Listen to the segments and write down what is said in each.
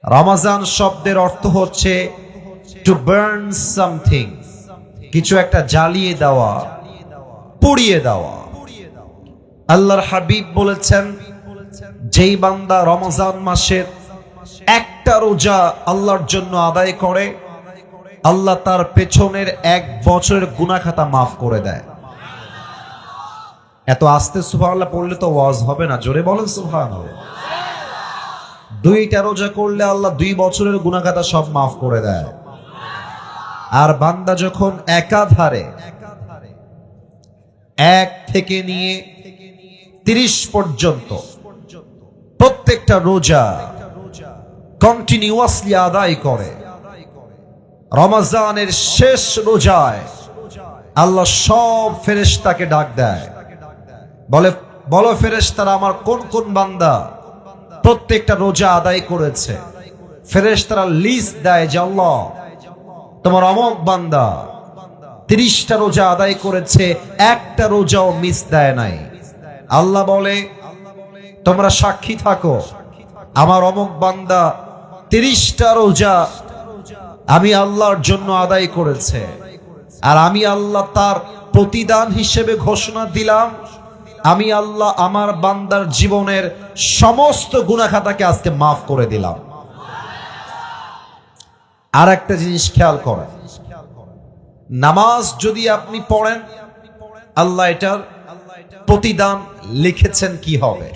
রমজান শব্দের অর্থ হচ্ছে টু বার্ন সামথিং, কিছু একটা জ্বালিয়ে দেওয়া, পুড়িয়ে দেওয়া। আল্লাহর হাবিব বলেছেন, যেই বান্দা রমজান মাসের একটা রোজা আল্লাহর জন্য আদায় করে, আল্লাহ তার পেছনের 1 বছরের গুনাহ খাতা মাফ করে দেয়। এত আস্তে সুবহানাল্লাহ পড়লে তো ওয়াজ হবে না, জোরে বলেন সুবহানাল্লাহ। 2টা রোজা করলে আল্লাহ 2 বছরের গুনাহ খাতা সব মাফ করে দেয়। আর বান্দা যখন একাধারে 1 থেকে নিয়ে 30 পর্যন্ত প্রত্যেকটা রোজা কন্টিনিউয়াসলি আদায় করে, রমজানের শেষ রোজায় আল্লাহ সব ফেরেশতাকে ডাক দেয়, বলো ফেরেশতারা আমার কোন কোন বান্দা প্রত্যেকটা রোজা আদায় করেছে। ফেরেশতারা লিস্ট দেয় যে আল্লাহ তোমার অমুক বান্দা 30টা রোজা আদায় করেছে, একটা রোজাও মিস দেয় নাই। আল্লাহ বলে তোমরা সাক্ষী থাকো, আমার অমুক বান্দা 30টা রোজা আমি আল্লাহর জন্য আদায় করেছে, আর আমি আল্লাহ তার প্রতিদান হিসেবে ঘোষণা দিলাম, আমি আল্লাহ আমার বান্দার জীবনের সমস্ত গুনাহ খাতাকে আজকে মাফ করে দিলাম। আর একটা জিনিস খেয়াল করেন, নামাজ যদি আপনি পড়েন, আল্লাহ এটার প্রতিদান লিখেছেন কি হবে,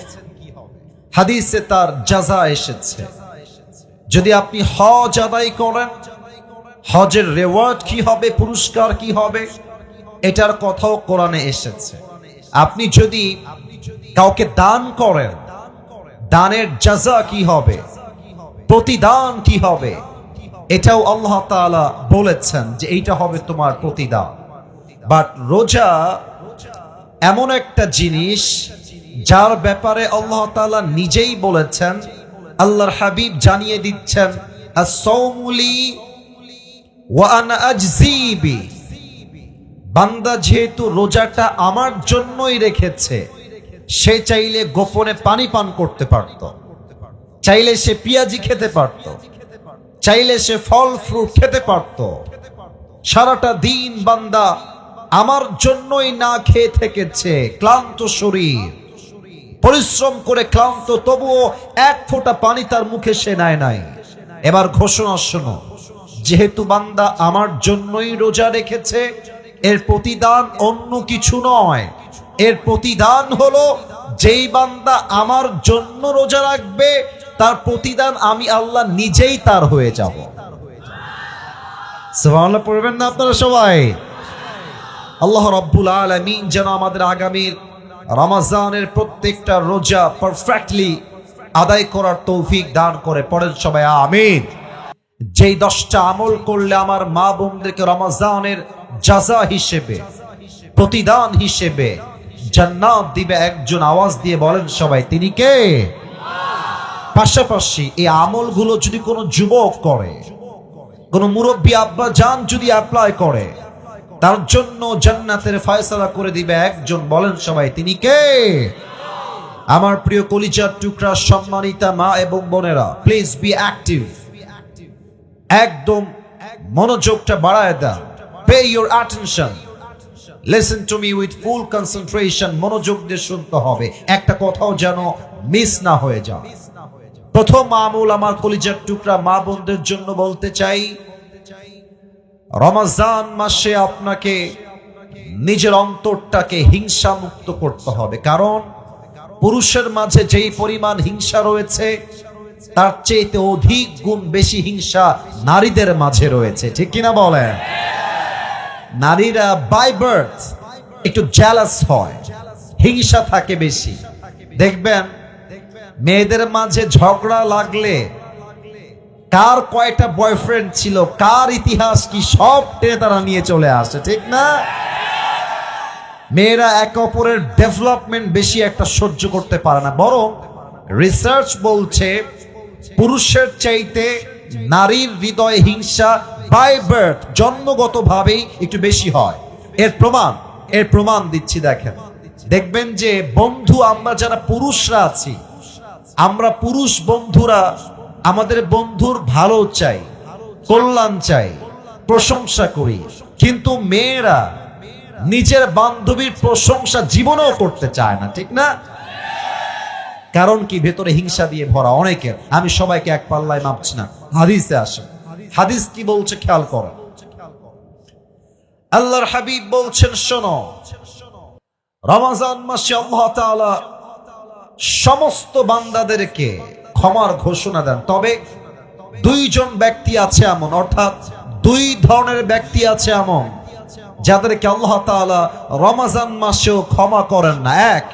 হাদিসে তার জাযা এসেছে। যদি আপনি হজ আদায় করেন, হজের রিওয়ার্ড কি হবে, পুরস্কার কি হবে, এটার কথাও কোরআনে এসেছে। আপনি যদি কাউকে দান করেন, দানের জাযা কি হবে, প্রতিদান কি হবে, এটাও আল্লাহ তাআলা বলেছেন যে এইটা হবে তোমার প্রতিদান। বাট রোজা এমন একটা জিনিস যার ব্যাপারে আল্লাহ তাআলা নিজেই বলেছেন, আল্লাহর হাবিব জানিয়ে দিচ্ছেন, as-sawmu li wa ana ajzi bi। বান্দা যেহেতু রোজাটা আমার জন্যই রেখেছে, সে চাইলে গোপনে পানি পান করতে পারত, চাইলে সে পেঁয়াজি খেতে পারত, চাইলে সে ফল ফ্রুট খেতে পারত। সারাটা দিন বান্দা আমার জন্যই না খেয়ে থেকেছে, ক্লান্ত শরীর, পরিশ্রম করে ক্লান্ত, তবুও 1 ফোঁটা পানি তার মুখে সে নেয় নাই। এবার ঘোষণা শোনো, যেহেতু বান্দা আমার জন্যই রোজা রেখেছে, এর প্রতিদান অন্য কিছু নয়, এর প্রতিদান হলো যেই বান্দা আমার জন্য রোজা রাখবে, তার প্রতিদান আমি আল্লাহ নিজেই তার হয়ে যাব। সুবহানাল্লাহ পড়বেন না আপনারা সবাই? আল্লাহ রাব্বুল আলামিন যেন আমাদের আগামীর রমজানের প্রত্যেকটা রোজা পারফেক্টলি আদায় করার তৌফিক দান করে। পড়েন সবাই আমিন। যেই 10টা আমল করলে আমার মা বোনদেরকে রমজানের জাযা হিসেবে, প্রতিদান হিসেবে জান্নাত দিবে একজন, আওয়াজ দিয়ে বলেন সবাই, তিনি কে? পাশাপাশি এই আমলগুলো যদি কোনো যুবক করে, কোনো মুরব্বী আব্বা জান যদি অ্যাপ্লাই করে, তার জন্য জান্নাতের ফয়সালা করে দিবে একজন, বলেন সবাই, তিনি কে? আমার প্রিয় কলিজার টুকরা সম্মানিতা মা এবং বোনেরা, প্লিজ বি অ্যাক্টিভ। একদম মনোযোগটা বাড়ায় দাও। Pay your attention, listen to me with full concentration. মনোযোগ দিয়ে শুনতে হবে, একটা কথাও যেন মিস না হয়ে যায়। প্রথম আমল আমার কলিজার টুকরা মা বোনদের জন্য বলতে চাই, রমজান মাসে আপনাকে নিজের অন্তরটাকে হিংসা মুক্ত করতে হবে। কারণ পুরুষের মাঝে যেই পরিমাণ হিংসা রয়েছে, তার চেয়ে অধিক গুণ বেশি হিংসা নারীদের মাঝে রয়েছে, ঠিক কিনা বলেন? নারীরা বাই বার্থ একটু জেলাস হয়, হিংসা থাকে বেশি। দেখবেন মেয়েদের মাঝে ঝগড়া লাগলে কার কয়টা বয়ফ্রেন্ড ছিল, কার ইতিহাস কি, সব টেনে তারা নিয়ে চলে আসে, ঠিক না? মেয়েরা একে অপরের ডেভেলপমেন্ট বেশি একটা সহ্য করতে পারে না। বরং রিসার্চ বলছে পুরুষের চাইতে নারীর হৃদয়ে হিংসা বাই বার্থ, জন্মগতভাবেই একটু বেশি হয়। এর প্রমাণ দিচ্ছি। দেখবেন যে বন্ধু, আমরা যারা পুরুষরা আছি, আমরা পুরুষ বন্ধুরা আমাদের বন্ধুর ভালো চাই, কল্যাণ চাই, প্রশংসা করি, কিন্তু মেয়েরা নিজের বান্ধবীর প্রশংসা জীবনেও করতে চায় না, ঠিক না? কারণ কি? ভেতরে হিংসা দিয়ে ভরা অনেকের। আমি সবাইকে এক পাল্লায় মাপছি না, হাদিসে আসে। হাদিস কি বলছে খেয়াল করেন। আল্লাহর হাবিব বলছেন, শোনো, রমজান মাসে আল্লাহ তাআলা সমস্ত বান্দাদেরকে ক্ষমার ঘোষণা দেন, তবে দুইজন ব্যক্তি আছে এমন, অর্থাৎ দুই ধরনের ব্যক্তি আছে এমন যাদেরকে আল্লাহ তাআলা রমজান মাসেও ক্ষমা করেন না। এক,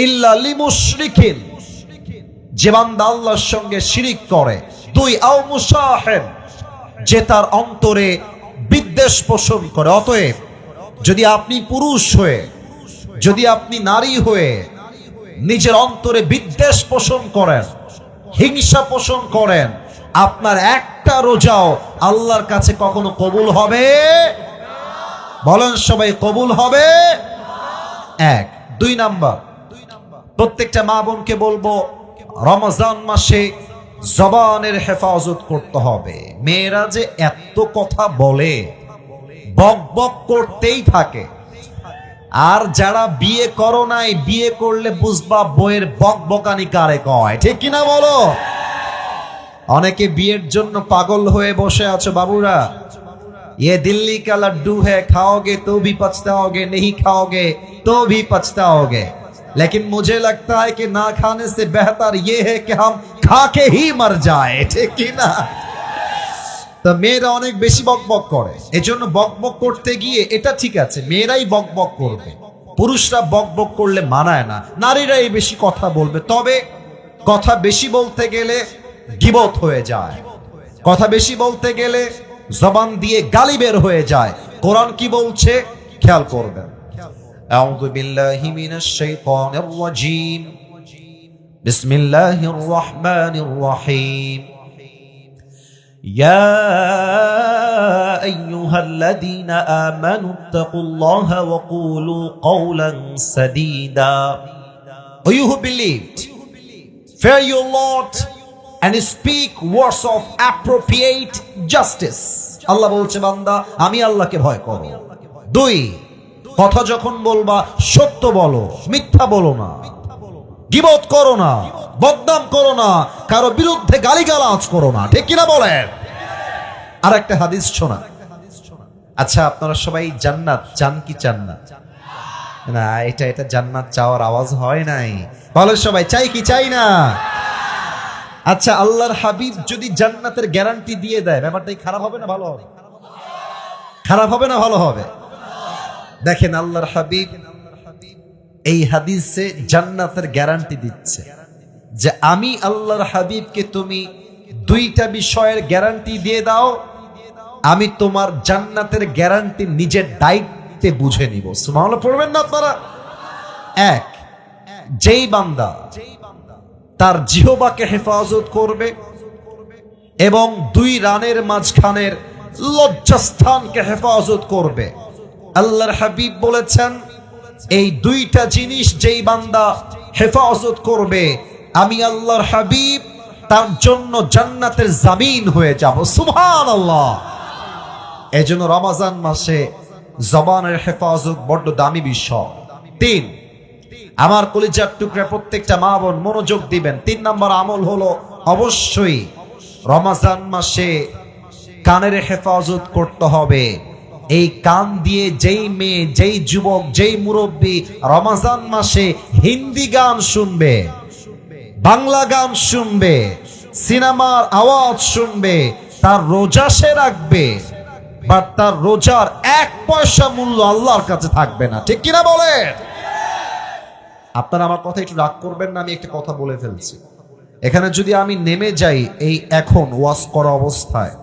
ইল্লা লিমুশরিকিন, যে বান্দা আল্লাহর সঙ্গে শিরিক করে। দুই, আও মুসাহিন, যে তার অন্তরে বিদ্বেষ পোষণ করে। অতএব যদি আপনি পুরুষ হয়ে, যদি আপনি নারী হয়ে নিজের অন্তরে বিদ্বেষ পোষণ করেন, হিংসা পোষণ করেন, আপনার একটা রোজাও আল্লাহর কাছে কখনো কবুল হবে? বলেন সবাই, কবুল হবে? এক। দুই নাম্বার, প্রত্যেকটা মা বোনকে বলবো, রমজান মাসে জবানের হেফাজত করতে হবে। মেয়েরা যে এত কথা বলে, বক বক করতেই থাকে। আর যারা বিয়ে করো নাই, বিয়ে করলে বুঝবা বইয়ের বক বকানি কারে কয়, ঠিক কিনা বলো? অনেকে বিয়ের জন্য পাগল হয়ে বসে আছো বাবুরা। ये दिल्ली का लड्डू है, खाओगे तो भी पछताओगे, नहीं खाओगे तो भी पछताओगे। लेकिन मुझे लगता है कि ना खाने से बेहतर ये है कि हम खा के ही मर जाए, ठीक ही ना? তো মেয়েরা অনেক বেশি বকবক করে, এজন্য বকবক করতে গিয়ে এটা ঠিক আছে, মেয়েরাই বকবক করবে, পুরুষরা বকবক করলে মানায় না, নারীরাই বেশি কথা বলবে। তবে কথা বেশি বলতে গেলে গীবত হয়ে যায়, কথা বেশি বলতে গেলে জবান দিয়ে গালি বের হয়ে যায়। কোরআন কি বলছে খেয়াল করবেন। আউযু বিল্লাহি মিনাশ শাইতানির রাজীম, বিসমিল্লাহির রহমানির রহিম। ইয়া আইয়ুহাল্লাযীনা আমানু তাকুল্লাহা ওয়া কুলু কওলান সাদীদা। O you who believed, fear your Lord and speak words of appropriate justice. আল্লাহ বলছে, বান্দা আমি আল্লাহকে ভয় করো। দুই, কথা যখন বলবা সত্য বলো, মিথ্যা বলো না, গীবত করো না, বদনাম করো না, কারো বিরুদ্ধে গালিগালাজ করো না, ঠিক কিনা বলেন? আর একটা হাদিস শোনা। আচ্ছা, আপনারা সবাই জান্নাত চান কি চান না? না, এটা জান্নাত চাওয়ার আওয়াজ হয় নাই। বলো সবাই, চাই কি চাই না? আচ্ছা, আল্লাহর হাবিব যদি জান্নাতের গ্যারান্টি দিয়ে দেয়, ব্যাপারটা খারাপ হবে না ভালো হবে? খারাপ হবে না ভালো হবে? দেখেন, আল্লাহর হাবিব এই হাদিসে জান্নাতের গ্যারান্টি দিচ্ছে যে আমি আল্লাহর হাবিবকে তুমি দুইটা বিষয়ের গ্যারান্টি দিয়ে দাও, আমি তোমার জান্নাতের গ্যারান্টি নিজের দায়িত্বে বুঝে নিব। সুবহানাল্লাহ পড়বেন না আপনারা? এক, যেই বান্দা তার জিহ্বাকে হেফাজত করবে এবং দুই রানের মাঝখানের লজ্জাস্থানকে হেফাজত করবে, আল্লাহর হাবিব বলেছেন এই দুইটা জিনিস যেই বান্দা হেফাজত করবে, আমি আল্লাহর হাবিব তার জন্য জান্নাতের জামিন হয়ে যাব। সুবহানাল্লাহ। এজন্য রমজান মাসে জবানের হেফাজত বড্ড দামি বিষয়। তিন, আমার কলিজার টুকরা প্রত্যেকটা মা বোন মনোযোগ দিবেন। 3 নম্বর আমল হলো অবশ্যই রমজান মাসে কানের হেফাজত করতে হবে। এই কান দিয়ে যেই মেয়ে, যেই যুবক, যেই মুরব্বী রমজান মাসে হিন্দি গান শুনবে, বাংলা গান শুনবে, সিনেমার আওয়াজ শুনবে, তার রোজা সে রাখবে, বাট তার রোজার 1 পয়সা মূল্য আল্লাহর কাছে থাকবে না, ঠিক কিনা বলেন? আপনারা আমার কথা একটু রাগ করবেন না, আমি একটা কথা বলে ফেলছি। এখানে যদি আমি নেমে যাই এই এখন ওয়াজ করা অবস্থায়,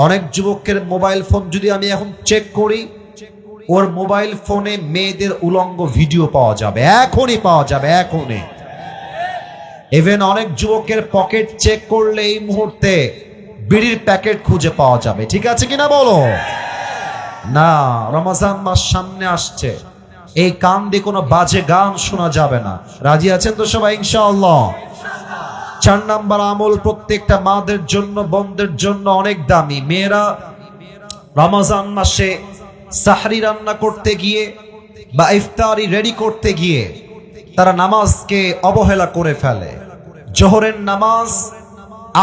অনেক যুবকের মোবাইল ফোন যদি আমি এখন চেক করি, ওর মোবাইল ফোনে মেয়েদের উলঙ্গ ভিডিও পাওয়া যাবে, এখনই পাওয়া যাবে, এখনই। ইভেন অনেক যুবকের পকেট চেক করলে এই মুহূর্তে বিড়ির প্যাকেট খুঁজে পাওয়া যাবে, ঠিক আছে কিনা বলো? না, রমজান মাস সামনে আসছে, এই কান দিয়ে কোনো বাজে গান শোনা যাবে না। রাজি আছেন তো সবাই ইনশাআল্লাহ? 4 নাম্বার আমল প্রত্যেকটা মাদের জন্য, বোনদের জন্য অনেক দামি। মেয়েরা রমজান মাসে সাহরি রান্না করতে গিয়ে বা ইফতারি রেডি করতে গিয়ে তারা নামাজকে অবহেলা করে ফেলে। জোহরের নামাজ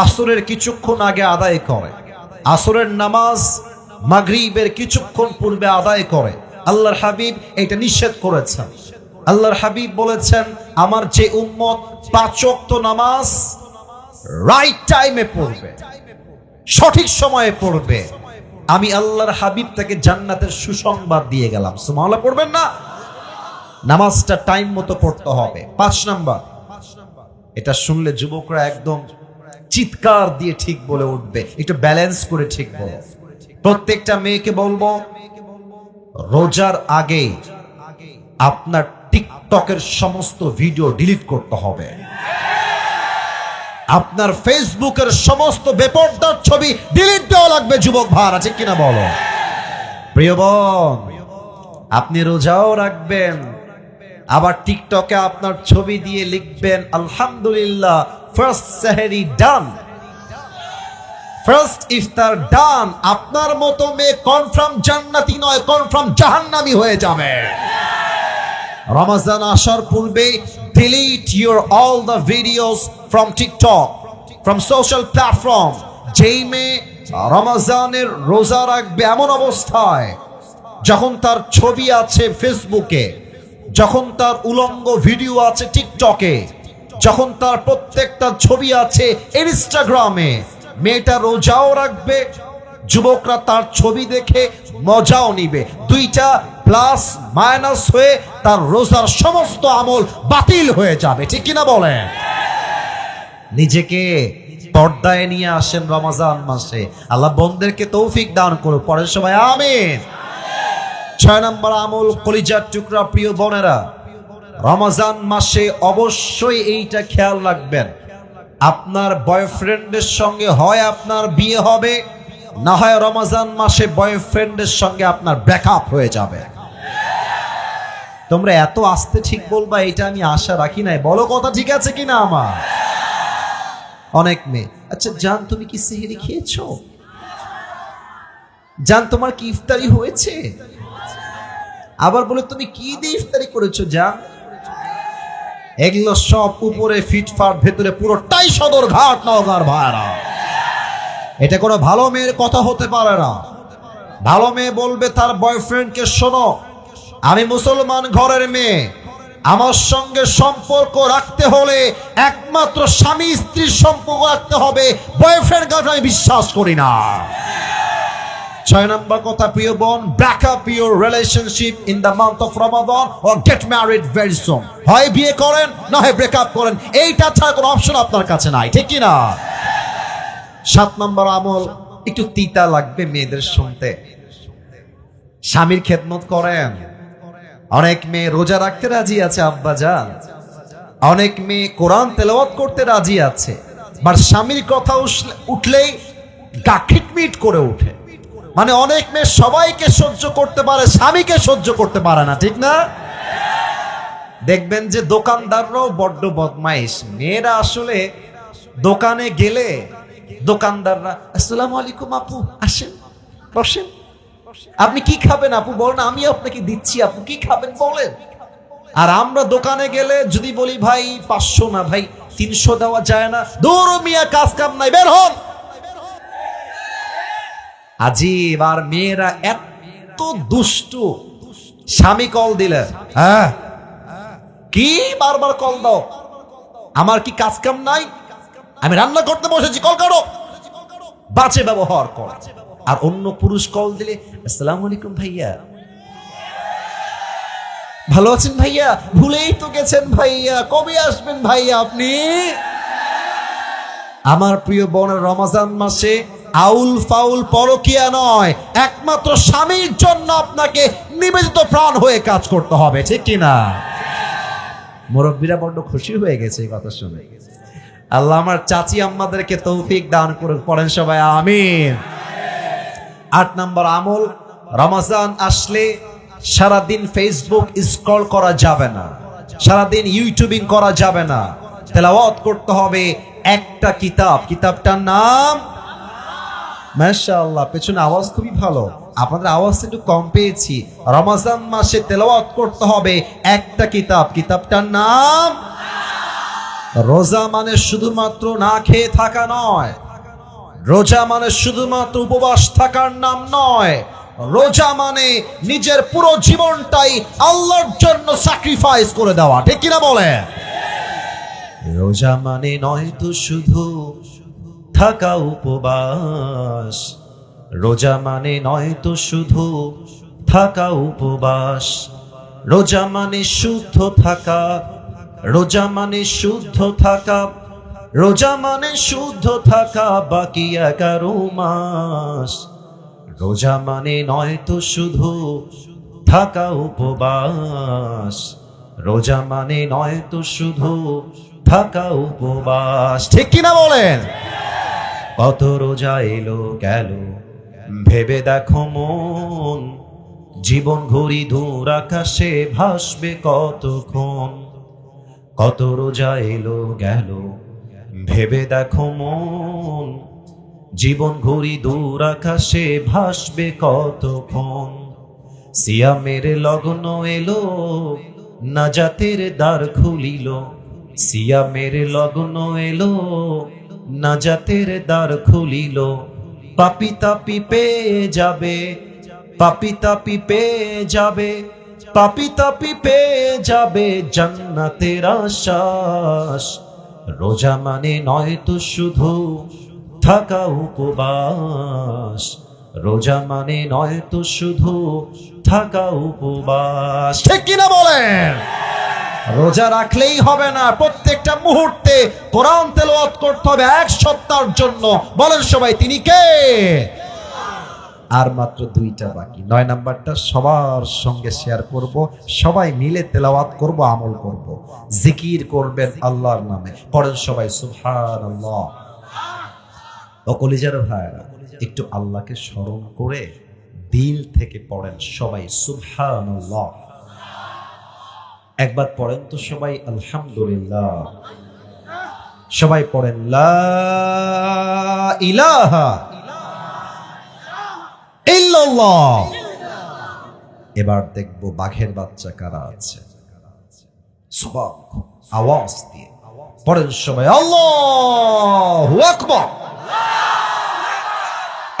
আসরের কিছুক্ষণ আগে আদায় করে, আসরের নামাজ মাগরিবের কিছুক্ষণ পূর্বে আদায় করে। আল্লাহর হাবিব এটা নিষেধ করেছেন। আল্লাহর হাবিব বলেছেন, আমার যে উম্মত 5 ওয়াক্ত নামাজ রাইট টাইমে পড়বে, সঠিক সময়ে পড়বে, আমি আল্লাহর হাবিব তাকে জান্নাতের সুসংবাদ দিয়ে গেলাম। সুবহানাল্লাহ পড়বেন না? নামাজটা টাইম মতো পড়তে হবে। 5 নাম্বার, এটা শুনলে যুবকরা একদম চিৎকার দিয়ে ঠিক বলে উঠবে, একটু ব্যালেন্স করে ঠিক বলো। প্রত্যেকটা মেয়েকে বলবো, রোজার আগে আপনার টিকটকের সমস্ত ভিডিও ডিলিট করতে হবে। আপনার ফেসবুকের সমস্ত বেপরদার ছবি ডিলিট দেওয়া লাগবে। যুবক ভাইরা ঠিক কিনা বলো? প্রিয় বোন, আপনি রোজাও রাখবেন, আবার টিকটকে আপনার ছবি দিয়ে লিখবেন আলহামদুলিল্লাহ ফার্স্ট সেহরি ডান, ফার্স্ট ইফতার ডান। আপনার মতো মেয়ে কনফার্ম জান্নাতি নয়, কনফার্ম জাহান্নামী হয়ে যাবে। রমজান আসার পূর্বে delete your all the videos from TikTok, from social platform। যেই মেয়ে রমজানের রোজা রাখবে এমন অবস্থায় যখন তার ছবি আছে ফেসবুকে, যখন তার উলঙ্গ ভিডিও আছে টিকটকে, যখন তার প্রত্যেকটা ছবি আছে ইনস্টাগ্রামে, মেয়েটা রোজাও রাখবে, যুবকরা তার ছবি দেখে মজাও নিবে। দুইটা প্লাস মাইনাস হয়ে তার রোজার সমস্ত আমল বাতিল হয়ে যাবে। ঠিক কিনা বলেন? নিজেকে পর্দায় নিয়ে আসেন রমজান মাসে। আল্লাহ বন্দেরকে তৌফিক দান করুক। পরের সবাই আমিন। 6 নম্বর আমল, কলিজার টুকরা প্রিয় বোনেরা, রমজান মাসে অবশ্যই এইটা খেয়াল রাখবেন, আপনার বয়ফ্রেন্ডের সঙ্গে হয় আপনার বিয়ে হবে, না হয় রমজান মাসে বয়ফ্রেন্ডের সঙ্গে আপনার ব্রেকআপ হয়ে যাবে। তোমরা এত আস্তে ঠিক বলবা এটা আমি আশা রাখি নাই। বলো কথা ঠিক আছে কিনা আমার? অনেক মেয়ে, আচ্ছা জান তুমি কি সেহরি খেয়েছো? জান তোমার কি ইফতারি হয়েছে? আবার বলে তুমি কি দিয়ে ইফতারি করেছো জান? এগুলো সব উপরে ফিটফাট, ভেতরে পুরোটাই সদর ঘাট নওগাঁর ভাইরা। এটা কোনো ভালো মেয়ের কথা হতে পারে না। ভালো মেয়ে বলবে তার বয়ফ্রেন্ডকে, শোনো আমি মুসলমান ঘরের মেয়ে, আমার সঙ্গে সম্পর্ক রাখতে হলে একমাত্র স্বামী স্ত্রীর সম্পর্ক রাখতে হবে, বয়ফ্রেন্ড গার্লফ্রেন্ড আমি বিশ্বাস করি না। 6 নম্বর কথা প্রিয় বোন, break up your relationship in the month of Ramadan or get married very soon. হয় বিয়ে করেন, না হয় ব্রেক আপ করেন, এইটা ছাড়া কোনো অপশন আপনার কাছে নাই। ঠিক কি না? 7 নম্বর আমল, একটু তিতা লাগবে মেয়েদের শুনতে, স্বামীর খেদমত করেন। অনেক মেয়ে রোজা রাখতে রাজি আছে আব্বা জান, অনেক মেয়ে কোরআন তেলাওয়াত করতে রাজি আছে, বাট স্বামীর কথা উঠলেই গা খিটমিট করে ওঠে। মানে অনেক মেয়ে সবাইকে সহ্য করতে পারে, স্বামীকে সহ্য করতে পারে না। ঠিক না? দেখবেন যে দোকানদাররাও বড্ড বদমাইশ। মেয়েরা আসলে দোকানে গেলে দোকানদাররা, আসসালামু আলাইকুম আপু, আসেন বসেন, আপনি কি খাবেন আপু বলেন, আমি আপনাকে দিচ্ছি, আপু কি খাবেন বলেন। আর আমরা দোকানে গেলে যদি বলি ভাই 500 না ভাই 300 দেওয়া যায় না, দূর মিয়া কাজ কাম নাই, বের হন। আজিব। আর মেয়েরা এত দুষ্টু, স্বামী কল দিলে হ্যাঁ কি বারবার কল দাও, আমার কি কাজ কাম নাই, আমি রান্না করতে বসেছি, কল কাটো। বাজে ব্যবহার কর। আর অন্য পুরুষ কল দিলে, আসসালামু আলাইকুম ভাইয়া, ভালো আছেন ভাইয়া, ভুলেই তো গেছেন ভাইয়া, কবে আসবেন ভাইয়া আপনি? আমার প্রিয় বোনের রমজান মাসে আউল ফাউল পরকিয়া নয়, একমাত্র স্বামীর জন্য আপনাকে নিবেদিত প্রাণ হয়ে কাজ করতে হবে। ঠিক কিনা? মুরব্বীরা বড্ড খুশি হয়ে গেছে এই কথা শুনে। আল্লাহ আমার চাচি আম্মাদেরকে তৌফিক দান করুক। পড়েন সবাই আমিন। 8 নম্বর আমল, রমজান আসলে সারাদিন ফেসবুক স্ক্রল করা যাবে না, সারাদিন ইউটিউবিং করা যাবে না, তেলাওয়াত করতে হবে একটা কিতাব, কিতাবটার নাম মাশাআল্লাহ। পেছনে আওয়াজ খুবই ভালো, আপনাদের আওয়াজ একটু কম পেয়েছি। রমজান মাসে তেলাওয়াত করতে হবে একটা কিতাব, কিতাবটার নাম। রোজা মানে শুধুমাত্র না খেয়ে থাকা নয়, রোজা মানে শুধুমাত্র উপবাস থাকার নাম নয়, রোজা মানে নিজের পুরো জীবনটাই আল্লাহর জন্য স্যাক্রিফাইস করে দেওয়া, ঠিক কিনা বলে? রোজা মানে নয় তো শুধু থাকা উপবাস, রোজা মানে নয় তো শুধু থাকা উপবাস, রোজা মানে শুদ্ধ থাকা, রোজা মানে শুদ্ধ থাকা, রোজা মানে শুদ্ধ থাকা বাকি 11 মাস। রোজা মানে নয় তো শুধু থাকা উপবাস, রোজা মানে নয় তো শুধু থাকা উপবাস, ঠিক কিনা বলেন? কত রোজা এলো গেল ভেবে দেখো মন, জীবন ঘড়ি দূর আকাশে ভাসবে কতক্ষণ। কত রোজা এলো গেল ভেবে দেখো মন, জীবন ঘড়ি দূর আকাশে ভাসবে কতক্ষণ। সিয়ামের লগ্ন এলো নাজাতের দ্বার খুলিল, সিয়ামের লগ্ন এলো নাজাতের দ্বার খুলিল। পাপী তাপী পেয়ে যাবে, পাপী তাপী পেয়ে যাবে, পাপী তাপী পেয়ে যাবে জান্নাতের আশ্বাস। রোজা মানে নয় তো শুধু থাকা উপবাস, রোজা মানে নয় তো শুধু থাকা উপবাস, ঠিক কিনা বলেন? রোজা রাখলেই হবে না, প্রত্যেকটা মুহূর্তে কোরআন তেলাওয়াত করতে হবে 1 সপ্তাহের জন্য। বলেন সবাই তিনি কে? আর মাত্র 2টা বাকি, 9 নাম্বারটা সবার সঙ্গে শেয়ার করব, সবাই মিলে তেলাওয়াত করব, আমল করব, জিকির করবেন আল্লাহর নামে। পড়েন সবাই সুবহানাল্লাহ। ও কলিজার ভাইরা, একটু আল্লাহকে স্মরণ করে দিল থেকে পড়েন সবাই সুবহানাল্লাহ। একবার পড়েন তো সবাই আলহামদুলিল্লাহ। সবাই পড়েন লা ইলাহা ইল্লাল্লাহ। এবার দেখব বাঘের বাচ্চা কারা আছে। সুবহান, আওয়াজ দিয়ে পড়েন সবাই আল্লাহু আকবার।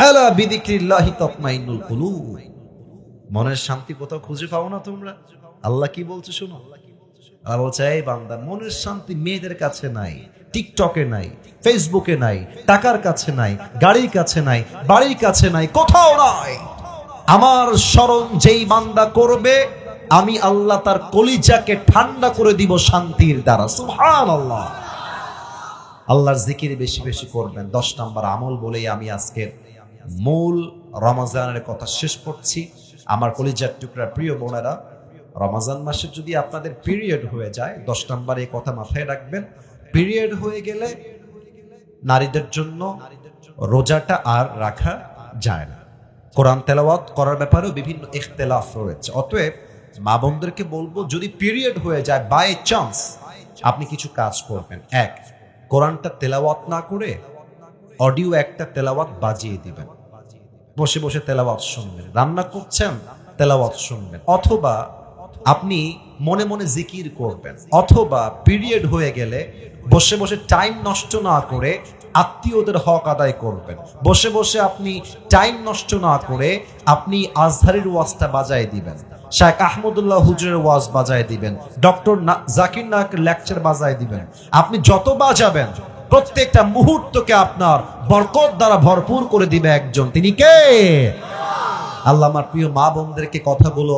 আলা বিযিকরিল্লাহি তাতমাইন্নুল কুলুব। মনের শান্তি কোথাও খুঁজে পাও না তোমরা? আল্লাহ কি বলছে শোনো। আল্লাহ বলছে, এই বান্দা, মনের শান্তি মেয়েদের কাছে নাই, টিকটকে নাই, ফেসবুকে নাই, টাকার কাছে নাই, গাড়ির কাছে নাই, বাড়ির কাছে নাই, কোথাও নাই। আমার স্মরণ যেই বান্দা করবে, আমি আল্লাহ তার কলিজাকে ঠান্ডা করে দিব শান্তির দ্বারা। সুবহানাল্লাহ। আল্লাহর জিকির বেশি বেশি করবেন। 10 নম্বর আমল বলেই আমি আজকের মূল রমজানের কথা শেষ করছি। আমার কলিজার টুকরা প্রিয় বোনেরা, রমজান মাসে যদি আপনাদের পিরিয়ড হয়ে যায়, 10 নম্বর এই কথা মাথায় রাখবেন। পিরিয়ড হয়ে গেলে নারীদের জন্য রোজাটা আর রাখা যায় না। কোরআন তেলাওয়াত করার ব্যাপারেও বিভিন্ন ইখতিলাফ রয়েছে। অতএব মা বোনদেরকে বলবো, যদি পিরিয়ড হয়ে যায় বাই চান্স, আপনি কিছু কাজ করবেন। 1, কোরআনটা তেলাওয়াত না করে অডিও একটা তেলাওয়াত বাজিয়ে দিবেন, বসে বসে তেলাওয়াত শুনবেন। রান্না করছেন, তেলাওয়াত শুনবেন। অথবা আপনি মনে মনে জিকির করবেন। অথবা পিরিয়ড হয়ে গেলে বসে বসে টাইম নষ্ট না করে আত্মীয়দের হক আদায় করবেন। বসে বসে আপনি টাইম নষ্ট না করে আপনি আজহারের ওয়াজটা বাজায় দিবেন, শাইখ আহমদুল্লাহ হুজুরের ওয়াজ বাজায় দিবেন, ডক্টর জাকির নায়কের লেকচার বাজায় দিবেন। আপনি যত বাজাবেন, প্রত্যেকটা মুহূর্তকে আপনার বরকত দ্বারা ভরপুর করে দিবে একজন, তিনি কে? আল্লাহ আমার প্রিয় মা বোনদেরকে কথাগুলো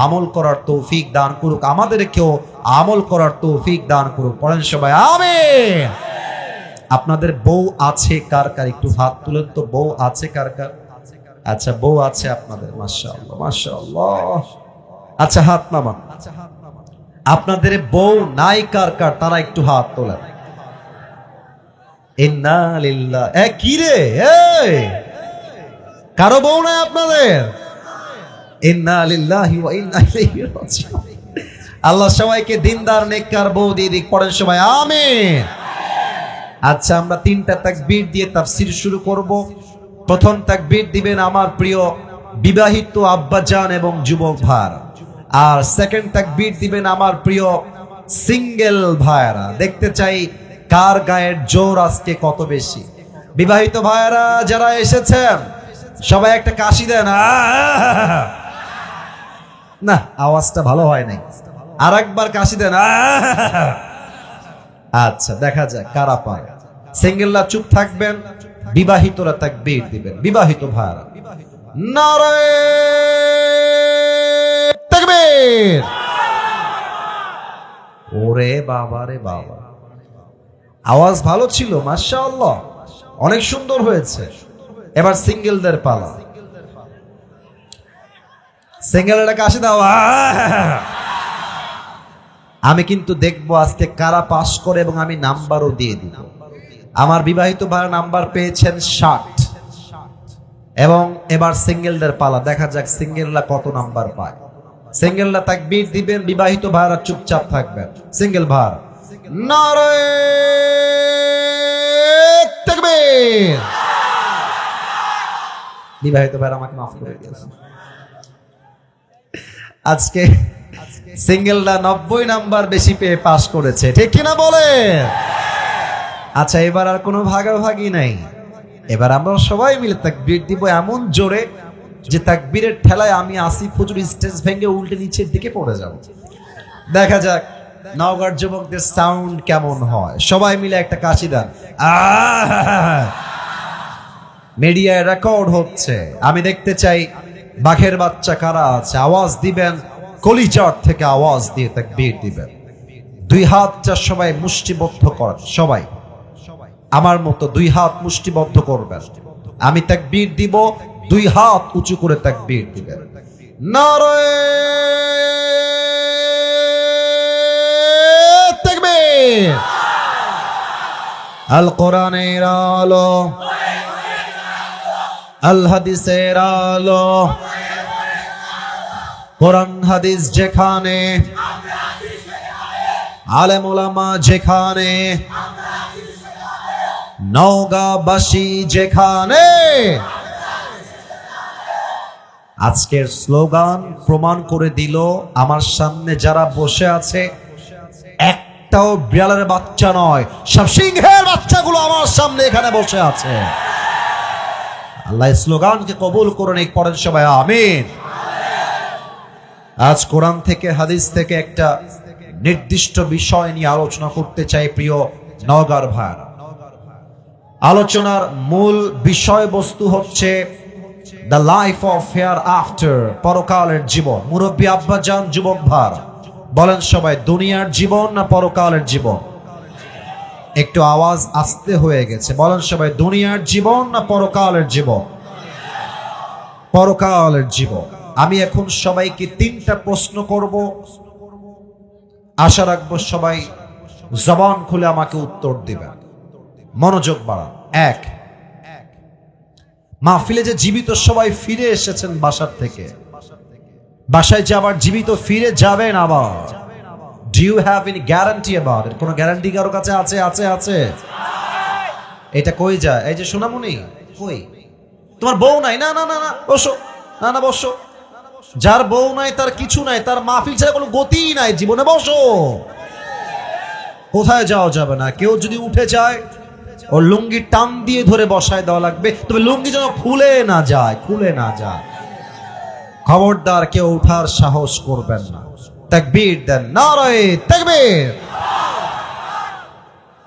আমল করার তৌফিক দান করুক, আমাদেরকেও আমল করার তৌফিক দান করুক। পড়েন সবাই আমিন। আপনাদের বউ আছে কার কার? একটু হাত তুলেন তো, বউ আছে কার কার? আচ্ছা, বউ আছে আপনাদের, মাশাআল্লাহ মাশাআল্লাহ। আচ্ছা, হাত নামান। আপনাদের বউ নাই কার কার? তারা একটু হাত তোলেন। ইন্না লিল্লাহ। কি রে, কারো বউ নাই আপনাদের? ইন্না লিল্লাহি ওয়া ইন্না ইলাইহি রাজিউন। আল্লাহ সবাইকে দিনদার নেককার বউ দিয়ে দিক। পড়েন সবাই আমিন। আচ্ছা, আমরা 3টা তাকবীর দিয়ে তাফসীর শুরু করব। প্রথম তাকবীর দিবেন আমার প্রিয় বিবাহিত আব্বাজান এবং যুবক ভাইরা, আর সেকেন্ড তাকবীর দিবেন আমার প্রিয় সিঙ্গেল ভাইরা। দেখতে চাই কার গায়ের জোর আজকে কত বেশি। বিবাহিত ভাইরা যারা এসেছেন সবাই একটা কাশি দেন। না, আওয়াজটা ভালো হয় নাই, আর একবার কাশি দেন। আচ্ছা, দেখা যাক কারা পায়। সিঙ্গেলরা চুপ থাকবেন, বিবাহিতরা তাকবীর দিবেন। বিবাহিত ভাইরা নারে তাকবীর। ওরে বাবা রে বাবা, আওয়াজ ভালো ছিল, মাশাআল্লাহ, অনেক সুন্দর হয়েছে। এবার সিঙ্গেলদের পালা। সিঙ্গেলরা কাশি দাও। আমি কিন্তু দেখবো আজকে কারা পাস করে এবং আমি নাম্বারও দিয়ে দিব। আমার বিবাহিত ভাইরা নাম্বার পেয়েছেন 60, এবং এবার সিঙ্গেলদের পালা। দেখা যাক সিঙ্গেলরা কত নাম্বার পায়। সিঙ্গেলরা তাকবীর দিবেন, বিবাহিত ভাইরা চুপচাপ থাকবেন। সিঙ্গেল ভাই নারে তাকবীর। বিবাহিত ভাইরা আমাকে মাফ করে দিয়েছেন। আজকে সিঙ্গেলরা 90 নাম্বার বেশি পেয়ে পাস করেছে, ঠিক কিনা বলে? আচ্ছা, এবার আর কোনো ভাগাভাগি নাই। এবার আমরা সবাই মিলে তাকবীর দিব এমন জোরে যে তাকবীরের ঠেলায় আমি আসিফ হুজুর স্টেজ ভেঙে উল্টে নিচের দিকে পড়ে যাব। দেখা যাক নওগাঁর যুবকদের সাউন্ড কেমন হয়। সবাই মিলে একটা কাশি দেন। মিডিয়ায় রেকর্ড হচ্ছে, আমি দেখতে চাই বাঘের বাচ্চা কারা আছে। আওয়াজ দিবেন, কলিজার থেকে আওয়াজ দিয়ে তাকবীর দিবেন। 2 হাতটা সবাই মুষ্টিবদ্ধ করেন। সবাই আমার মতো 2 হাত মুষ্টিবদ্ধ করবেন। আমি তাকবীর দিব, 2 হাত উঁচু করে তাকবীর দিবেন। নারে তাকবীর। আল কোরআনের আলো, আল হাদিসের আলো, কোরআন হাদিস যেখানে, আলেম ওলামা যেখানে, নওগাঁবাসী যেখানে। আজকের স্লোগান প্রমাণ করে দিল আমার সামনে যারা বসে আছে একটাও বিড়ালের বাচ্চা নয়, সব সিংহের বাচ্চাগুলো আমার সামনে এখানে বসে আছে। আল্লাহ স্লোগানকে কবুল করুন, এই পড়েন সবাই আমিন। আজ কোরআন থেকে হাদিস থেকে একটা নির্দিষ্ট বিষয় নিয়ে আলোচনা করতে চাই প্রিয় নওগাঁর ভাইরা। আলোচনার মূল বিষয়বস্তু হচ্ছে the life of hair after, পরকালের জীবন। মুরব্বী আব্বাজান, যুবক ভাইরা বলেন সবাই, দুনিয়ার জীবন না পরকালের জীবন? একটু আওয়াজ আস্তে হয়ে গেছে, বলেন সবাই, দুনিয়ার জীবন না পরকালের জীবন? পরকালের জীবন। আমি এখন সবাইকে 3টা প্রশ্ন করব, আশা রাখবো সবাই জবান খুলে আমাকে উত্তর দিবেন। মনোযোগ বাড়ান। 1, মাহফিলে যে জীবিত সবাই ফিরে এসেছেন বাসার থেকে, বাসায় যে আবার জীবিত ফিরে যাবেন আবার, do you have any guarantee about it? কোনো গ্যারান্টি কারো কাছে আছে? আছে আছে। এটা কই যায়? এই যে সোনামণি, কই তোমার বউ নাই? না না না না, বসো। না না, বসো। যার বউ নাই তার কিছু নাই, তার মাহফিল ছাড়া কোনো গতিই নাই জীবনে। বসো। কোথায় যাওয়া যাবে না। কেউ যদি উঠে যায় ওর লুঙ্গি টান দিয়ে ধরে বসায় দেওয়া লাগবে, তবে লুঙ্গি যেন খুলে না যায়, খুলে না যায়। খবরদার কেউ উঠার সাহস করবেন না। তাকবীর দেন, নারে তাকবীর।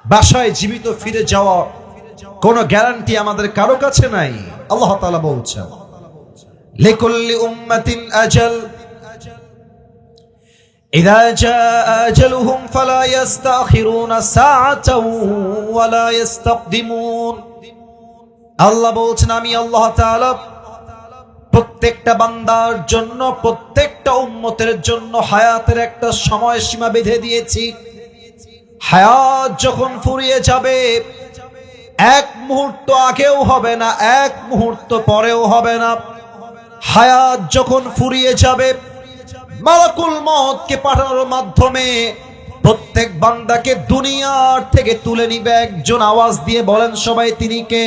বাসায় জীবিত ফিরে যাওয়া কোনো গ্যারান্টি আমাদের কারো কাছে নাই। আল্লাহ তাআলা বলছেন, লিকুল্লি উম্মাতিন আজাল ইযা জাআ আজালুহুম ফালা ইস্তাখিরুনা সাআতাও ওয়ালা ইস্তাকদিমুন। আল্লাহ বলছেন, আমি আল্লাহ তাআলা প্রত্যেকটা বান্দার জন্য, প্রত্যেকটা উম্মতের জন্য হায়াতের একটা সময় সীমা বেঁধে দিয়েছি। হায়াত যখন ফুরিয়ে যাবে, 1 মুহূর্ত আগেও হবে না, 1 মুহূর্ত পরেও হবে না। হায়াত যখন ফুরিয়ে যাবে, মালাকুল মউতকে পাঠানোর মাধ্যমে প্রত্যেক বান্দাকে দুনিয়ার থেকে তুলে নিবে একজন। আওয়াজ দিয়ে বলেন সবাই, তিনি কে?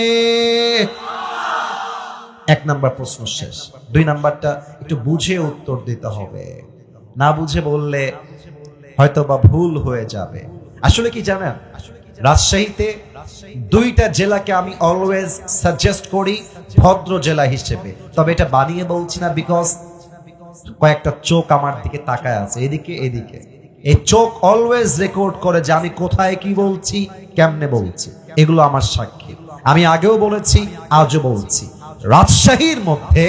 এক নাম্বার প্রশ্ন শেষ। দুই নাম্বারটা একটু বুঝে উত্তর দিতে হবে, না বুঝে বললে হয়তো বা ভুল হয়ে যাবে। আসলে কি জানেন, রাজশাহীতে দুইটা জেলাকে আমি অলওয়েজ সাজেস্ট করি ভদ্র জেলা হিসেবে। তবে এটা বানিয়ে বলছি না, বিকজ কয়েকটা চোখ আমার দিকে তাকায় আছে, এদিকে এদিকে। এই চোখ অলওয়েজ রেকর্ড করে যে আমি কোথায় কি বলছি, কেমনে বলছি, এগুলো আমার সাক্ষী। আমি আগেও বলেছি, আজও বলছি, রাজশাহীর মধ্যে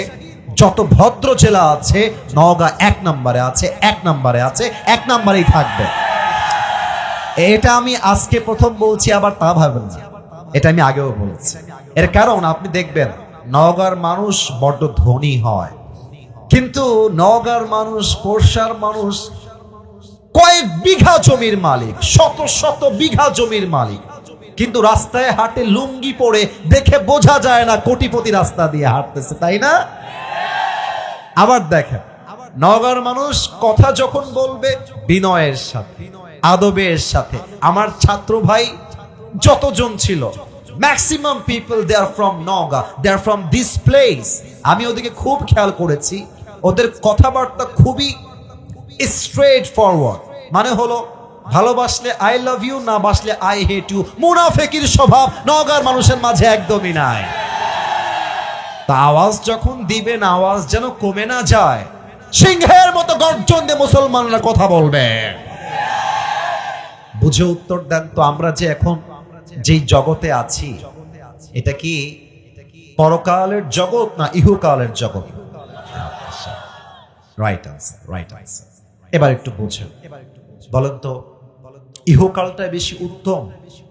যত ভদ্র জেলা আছে, নওগাঁ এক নম্বরে আছে, এক নম্বরে আছে, এক নম্বরেই থাকবে। এটা আমি আজকে প্রথম বলছি, আবার তা ভাবেন না, এটা আমি আগেও বলেছি। এর কারণ আপনি দেখবেন নওগাঁর মানুষ বড্ড ধনী হয়, কিন্তু নওগাঁর মানুষ, পোরশার মানুষ কয়েক বিঘা জমির মালিক, শত শত বিঘা জমির মালিক, কিন্তু রাস্তায় হাঁটে লুঙ্গি পরে, দেখে বোঝা যায় না কোটিপতি রাস্তা দিয়ে হাঁটতেছে, তাই না? আবার দেখেন নওগাঁর মানুষ কথা যখন বলবে বিনয়ের সাথে, আদবের সাথে। আমার ছাত্র ভাই যতজন ছিল, maximum people they are from Naogaon, they are from this place. আমি ওদিকে খুব খেয়াল করেছি, ওদের কথাবার্তা খুবই স্ট্রেট ফরওয়ার্ড। মানে হলো ভালোবাসলে আই লাভ ইউ, না বাসলে আই হেট ইউ। মুনাফিকের স্বভাব নওগাঁর মানুষের মাঝে একদমই নাই। তা আওয়াজ যখন দিবেন, আওয়াজ যেন কমে না যায়, সিংহের মতো গর্জন দিয়ে মুসলমানরা কথা বলবে। বুঝে উত্তর দেন তো, আমরা যে এখন যেই জগতে আছি, এটা কি পরকালের জগৎ না ইহকালের জগৎ? Right answer, right answer. এবার একটু বুঝেন, বলেন তো, ইহকালটা বেশি উত্তম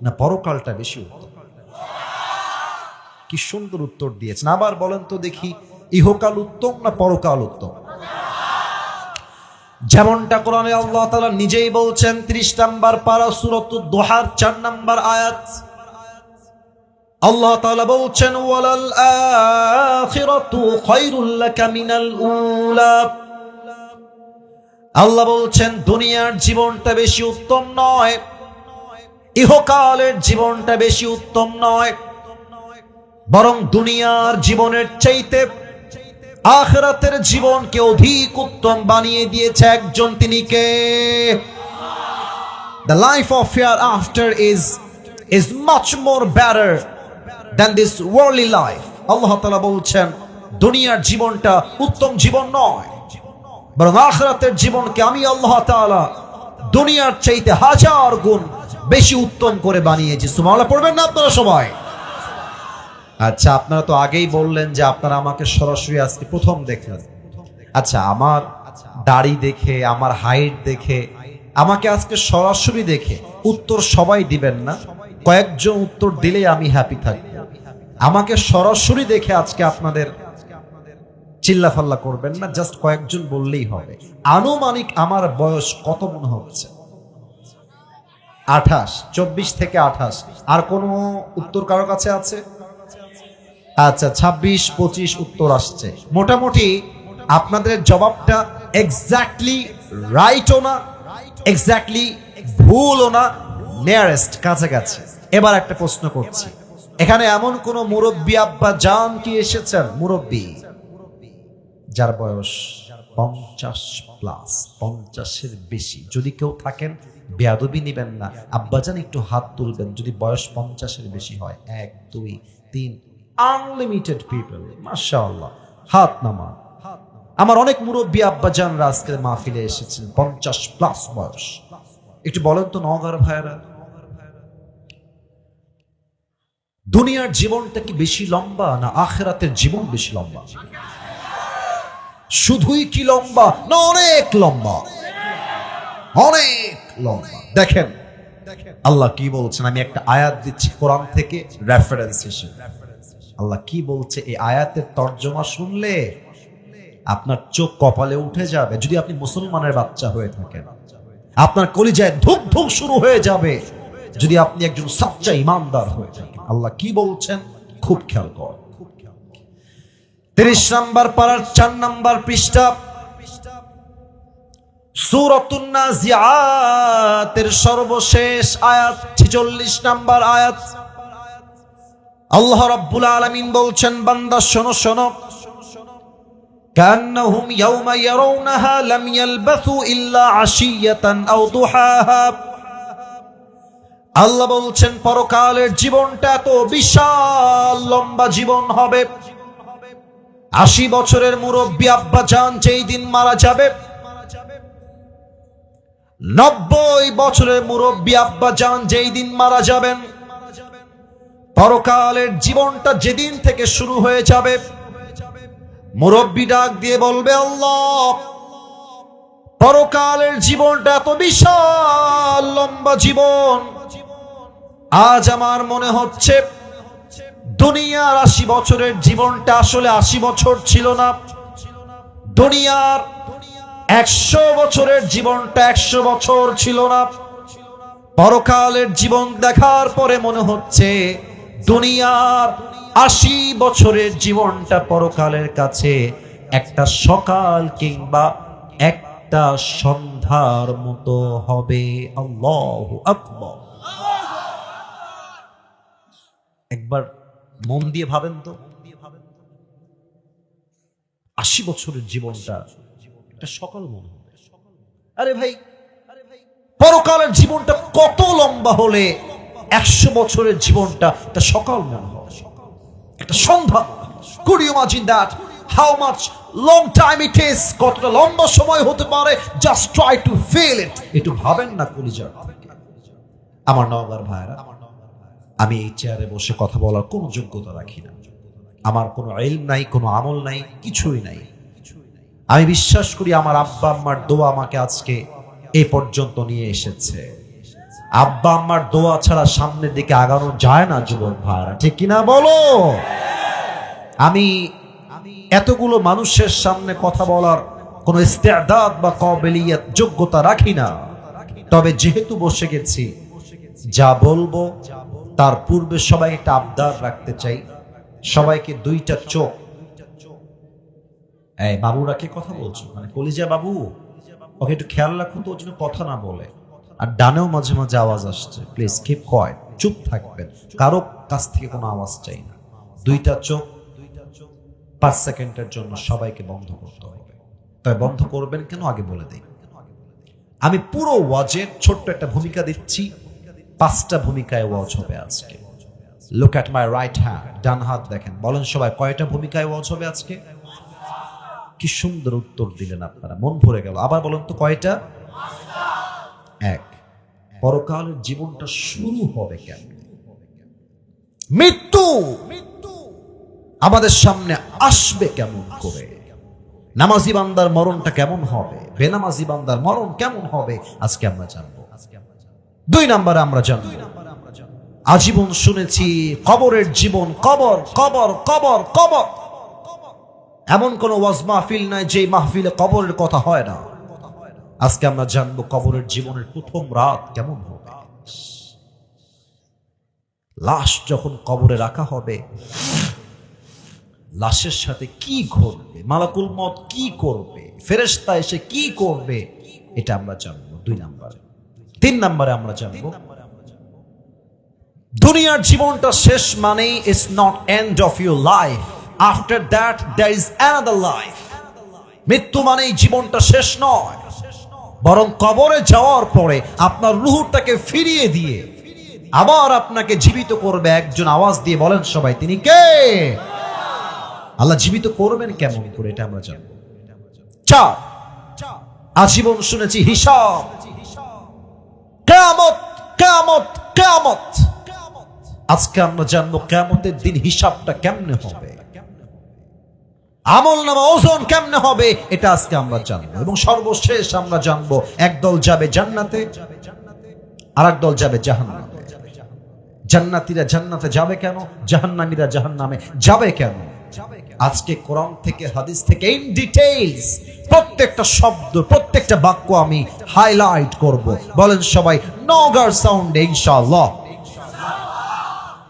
না পরকালটা বেশি উত্তম? কি সুন্দর উত্তর দিয়েছেন। আবার বলেন তো দেখি, ইহকাল উত্তম না পরকাল উত্তম? যেমনটা কোরআনে আল্লাহ তাআলা নিজেই বলছেন, 30 নম্বর পারা সূরাতুদ দুহার 4 নম্বর আয়াত। আল্লাহ তাআলা বলছেন, ওয়ালাল আখিরাতু খায়রুল লাকা মিনাল উলা। আল্লাহ বলছেন দুনিয়ার জীবনটা বেশি উত্তম নয়, ইহকালের জীবনটা বেশি উত্তম নয়, বরং দুনিয়ার জীবনের চাইতে আখিরাতের জীবনকে অধিক উত্তম বানিয়ে দিয়েছে একজন, তিনি কে? The life of hereafter is much more better than this worldly life. আল্লাহ তাআলা বলছেন দুনিয়ার জীবনটা উত্তম জীবন নয়, বরং আখিরাতের জীবনকে আমি আল্লাহ তাআলা দুনিয়ার চাইতে 1000 গুণ বেশি উত্তম করে বানিয়েছি। সুবহানাল্লাহ পড়বেন না আপনারা সবাই? আচ্ছা, আপনারা তো আগেই বললেন যে আপনারা আমাকে সরাসরি আজকে প্রথম দেখলেন। আচ্ছা, আমার দাড়ি দেখে, আমার হাইট দেখে, আমাকে আজকে সরাসরি দেখে উত্তর সবাই দিবেন না, কয়েকজন উত্তর দিলেই আমি হ্যাপি থাকব। আমাকে সরাসরি দেখে আজকে আপনাদের চিল্লাফাল্লা করবেন না, জাস্ট কয়েকজন বললেই হবে। আনুমানিক আমার বয়স কত মনে হচ্ছে? 28, 24 থেকে 28। আর কোনো উত্তর কারো কাছে আছে? আচ্ছা, 26, 25 উত্তর আসছে। মোটামুটি আপনাদের জবাবটা এক্স্যাক্টলি রাইটও না, এক্স্যাক্টলি ভুলও না, নিয়ারেস্ট, কাছাকাছি। এবার একটা প্রশ্ন করছি, এখানে এমন কোন মুরব্বী আব্বা জান কি এসেছেন? মুরব্বী যার বয়স 50 প্লাস, 50-এর বেশি যদি কেউ থাকেন, বেয়াদবি নিবেন না, আব্বাজান একটু হাত তুলবেন যদি বয়স 50-এর বেশি হয়। 1, 2, 3, আনলিমিটেড পিপল, মাশাআল্লাহ, হাত নামান। আমার অনেক মুরব্বী আব্বাজানরা আজকের মাহফিলে এসেছেন, 50 প্লাস বয়স। একটু বলেন তো নওগাঁর ভাইরা, দুনিয়ার জীবনটা কি বেশি লম্বা না আখিরাতের জীবন বেশি লম্বা? শুধুই কি লম্বা না অনেক লম্বা? অনেক লম্বা। দেখেন আল্লাহ কি বলছেন, আমি একটা আয়াত দিচ্ছি কোরআন থেকে রেফারেন্স হিসেবে। আল্লাহ কি বলছে, এই আয়াতের তর্জমা শুনলে আপনার চোখ কপালে উঠে যাবে। যদি আপনি মুসলমানের বাচ্চা হয়ে থাকেন, আপনার কলিজায় ধুক ধুক শুরু হয়ে যাবে যদি আপনি একজন সাচ্চা ইমানদার হয়ে থাকেন। আল্লাহ কি বলছেন খুব খেয়াল কর। 30 নম্বর পারার 4 নম্বর পৃষ্ঠা, সূরাতুন নাজিআতের সর্বশেষ আয়াত 46 নম্বর আয়াত। আল্লাহ রাব্বুল আলামিন বলছেন, বান্দা শোনো শোনো, কান্নাহুম ইয়াওমা ইয়ারাউনাহা লাম ইয়ালবাসু ইল্লা আশিয়াতান আও দুহাহা। আল্লাহ বলছেন পরকালের জীবনটা এত বিশাল লম্বা জীবন হবে। 80 বছরের মুরব্বী আব্বা জান যেই দিন মারা যাবে, 90 বছরের মুরব্বী আব্বা জান যেই দিন মারা যাবেন, পরকালের জীবনটা যেদিন থেকে শুরু হয়ে যাবে, মুরব্বী ডাক দিয়ে বলবে, আল্লাহ পরকালের জীবনটা এত বিশাল লম্বা জীবন, আজ আমার মনে হচ্ছে দুনিয়ার 80 বছরের জীবনটা আসলে 80 বছর ছিল না, দুনিয়ার 100 বছরের জীবনটা 100 বছর ছিল না। পরকালের জীবন দেখার পরে মনে হচ্ছে দুনিয়ার 80 বছরের জীবনটা পরকালের কাছে একটা সকাল কিংবা একটা সন্ধ্যার মতো হবে। আল্লাহু আকবার। একবার মন দিয়ে ভাবেন তো, 80 বছরের জীবনটা একটা সকাল মনে হবে। আরে ভাই, পরকালের জীবনটা কত লম্বা হলে 100 বছরের জীবনটা একটা সকাল মনে হবে, একটা সন্ধ্যা। Could you imagine that? How much long time it is? কতটা লম্বা সময় হতে পারে? Just try to feel it. একটু ভাবেন না কলিজার। আমার নওগাঁর ভাইরা, আমি এই চেয়ারে বসে কথা বলার কোনো যোগ্যতা রাখি না, আমার কোনো ইলম নাই, কোনো আমল নাই, কিছুই নাই। আমি বিশ্বাস করি আমার আব্বা আম্মার দোয়া আমাকে আজকে এই পর্যন্ত নিয়ে এসেছে। আব্বা আম্মার দোয়া ছাড়া সামনের দিকে আগানো যায় না যুবক ভাইরা, ঠিক কিনা বলো? আমি এতগুলো মানুষের সামনে কথা বলার কোনো ইস্তেদাদ বা কাবিলিয়ত যোগ্যতা রাখি না, তবে যেহেতু বসে গেছি, যা বলবো তার পূর্বে সবাই একটা আবদার রাখতে চাই, সবাইকে দুইটা চোখ। এই বাবুরা কে কথা বলছো, মানে কলিজা বাবু, ওকে একটু খেয়াল রাখুন তো, ওর জন্য কথা না বলে। আর ডানেও মাঝে মাঝে আওয়াজ আসছে, প্লিজ কিপ কোয়েট, চুপ থাকবেন, কারো কাছ থেকে কোনো আওয়াজ চাই না। দুইটা চোখ 5 সেকেন্ডের জন্য সবাইকে বন্ধ করতে হবে। তবে বন্ধ করবেন কেন আগে বলে দেই, আমি পুরো ওয়াজের ছোট্ট একটা ভূমিকা দিচ্ছি, 5টা ভূমিকায় ওয়াজ হবে আজকে। Look at my right hand, ডান হাত দেখেন, বলেন সবাই কয়টা ভূমিকায় ওয়াজ হবে আজকে? কি সুন্দর উত্তর দিলেন আপনারা, মন ভরে গেল। আবার বলেন তো কয়টা? 1, পরকালের জীবনটা শুরু হবে কেমন? মৃত্যু আমাদের সামনে আসবে কেমন করে? নামাজি বান্দার মরণটা কেমন হবে? বেনামাজি বান্দার মরণ কেমন হবে? আজকে আমরা জানবো। 2 নম্বরে আমরা জানবো, আজীবন শুনেছি কবরের জীবন, কবর কবর কবর কবর। এমন কোন ওয়াজ মাহফিল নাই যে মাহফিলে কবরের কথা হয় না। আজকে আমরা জানবো কবরের জীবনের প্রথম রাত কেমন হবে। লাশ যখন কবরে রাখা হবে, লাশের সাথে কি ঘটবে, মালাকুল মউত কি করবে, ফেরেশতা এসে কি করবে, এটা আমরা জানবো 2 নম্বরে। 3 নম্বরে আমরা জানবো দুনিয়ার জীবনটা শেষ মানেই is not end of your life, after that there is another life. মৃত্যু মানেই জীবনটা শেষ নয়, বরং কবরে যাওয়ার পরে আপনার রূহটাকে ফিরিয়ে দিয়ে আবার আপনাকে জীবিত করবে একজন। আওয়াজ দিয়ে বলেন সবাই, তিনি কে? আল্লাহ জীবিত করবেন কেমন করে, এটা আমরা জানবো। 4, আজীবন শুনেছি হিসাব, কিয়ামত কিয়ামত কিয়ামত। আজকে আমরা জানবো কিয়ামতের দিন হিসাবটা কেমনে হবে, আমলনামা ওজন কেমনে হবে, এটা আজকে আমরা জানবো। এবং সর্বশেষ আমরা জানবো একদল যাবে জান্নাতে, আরেক দল যাবে জাহান্নামে। জান্নাতীরা জান্নাতে যাবে কেন, জাহান্নামীরা জাহান্নামে যাবে কেন? আজকে কোরআন থেকে হাদিস থেকে ইন ডিটেইলস প্রত্যেকটা শব্দ, প্রত্যেকটা বাক্য আমি হাইলাইট করব। বলেন সবাই নওগাঁর সাউন্ডে ইনশাআল্লাহ।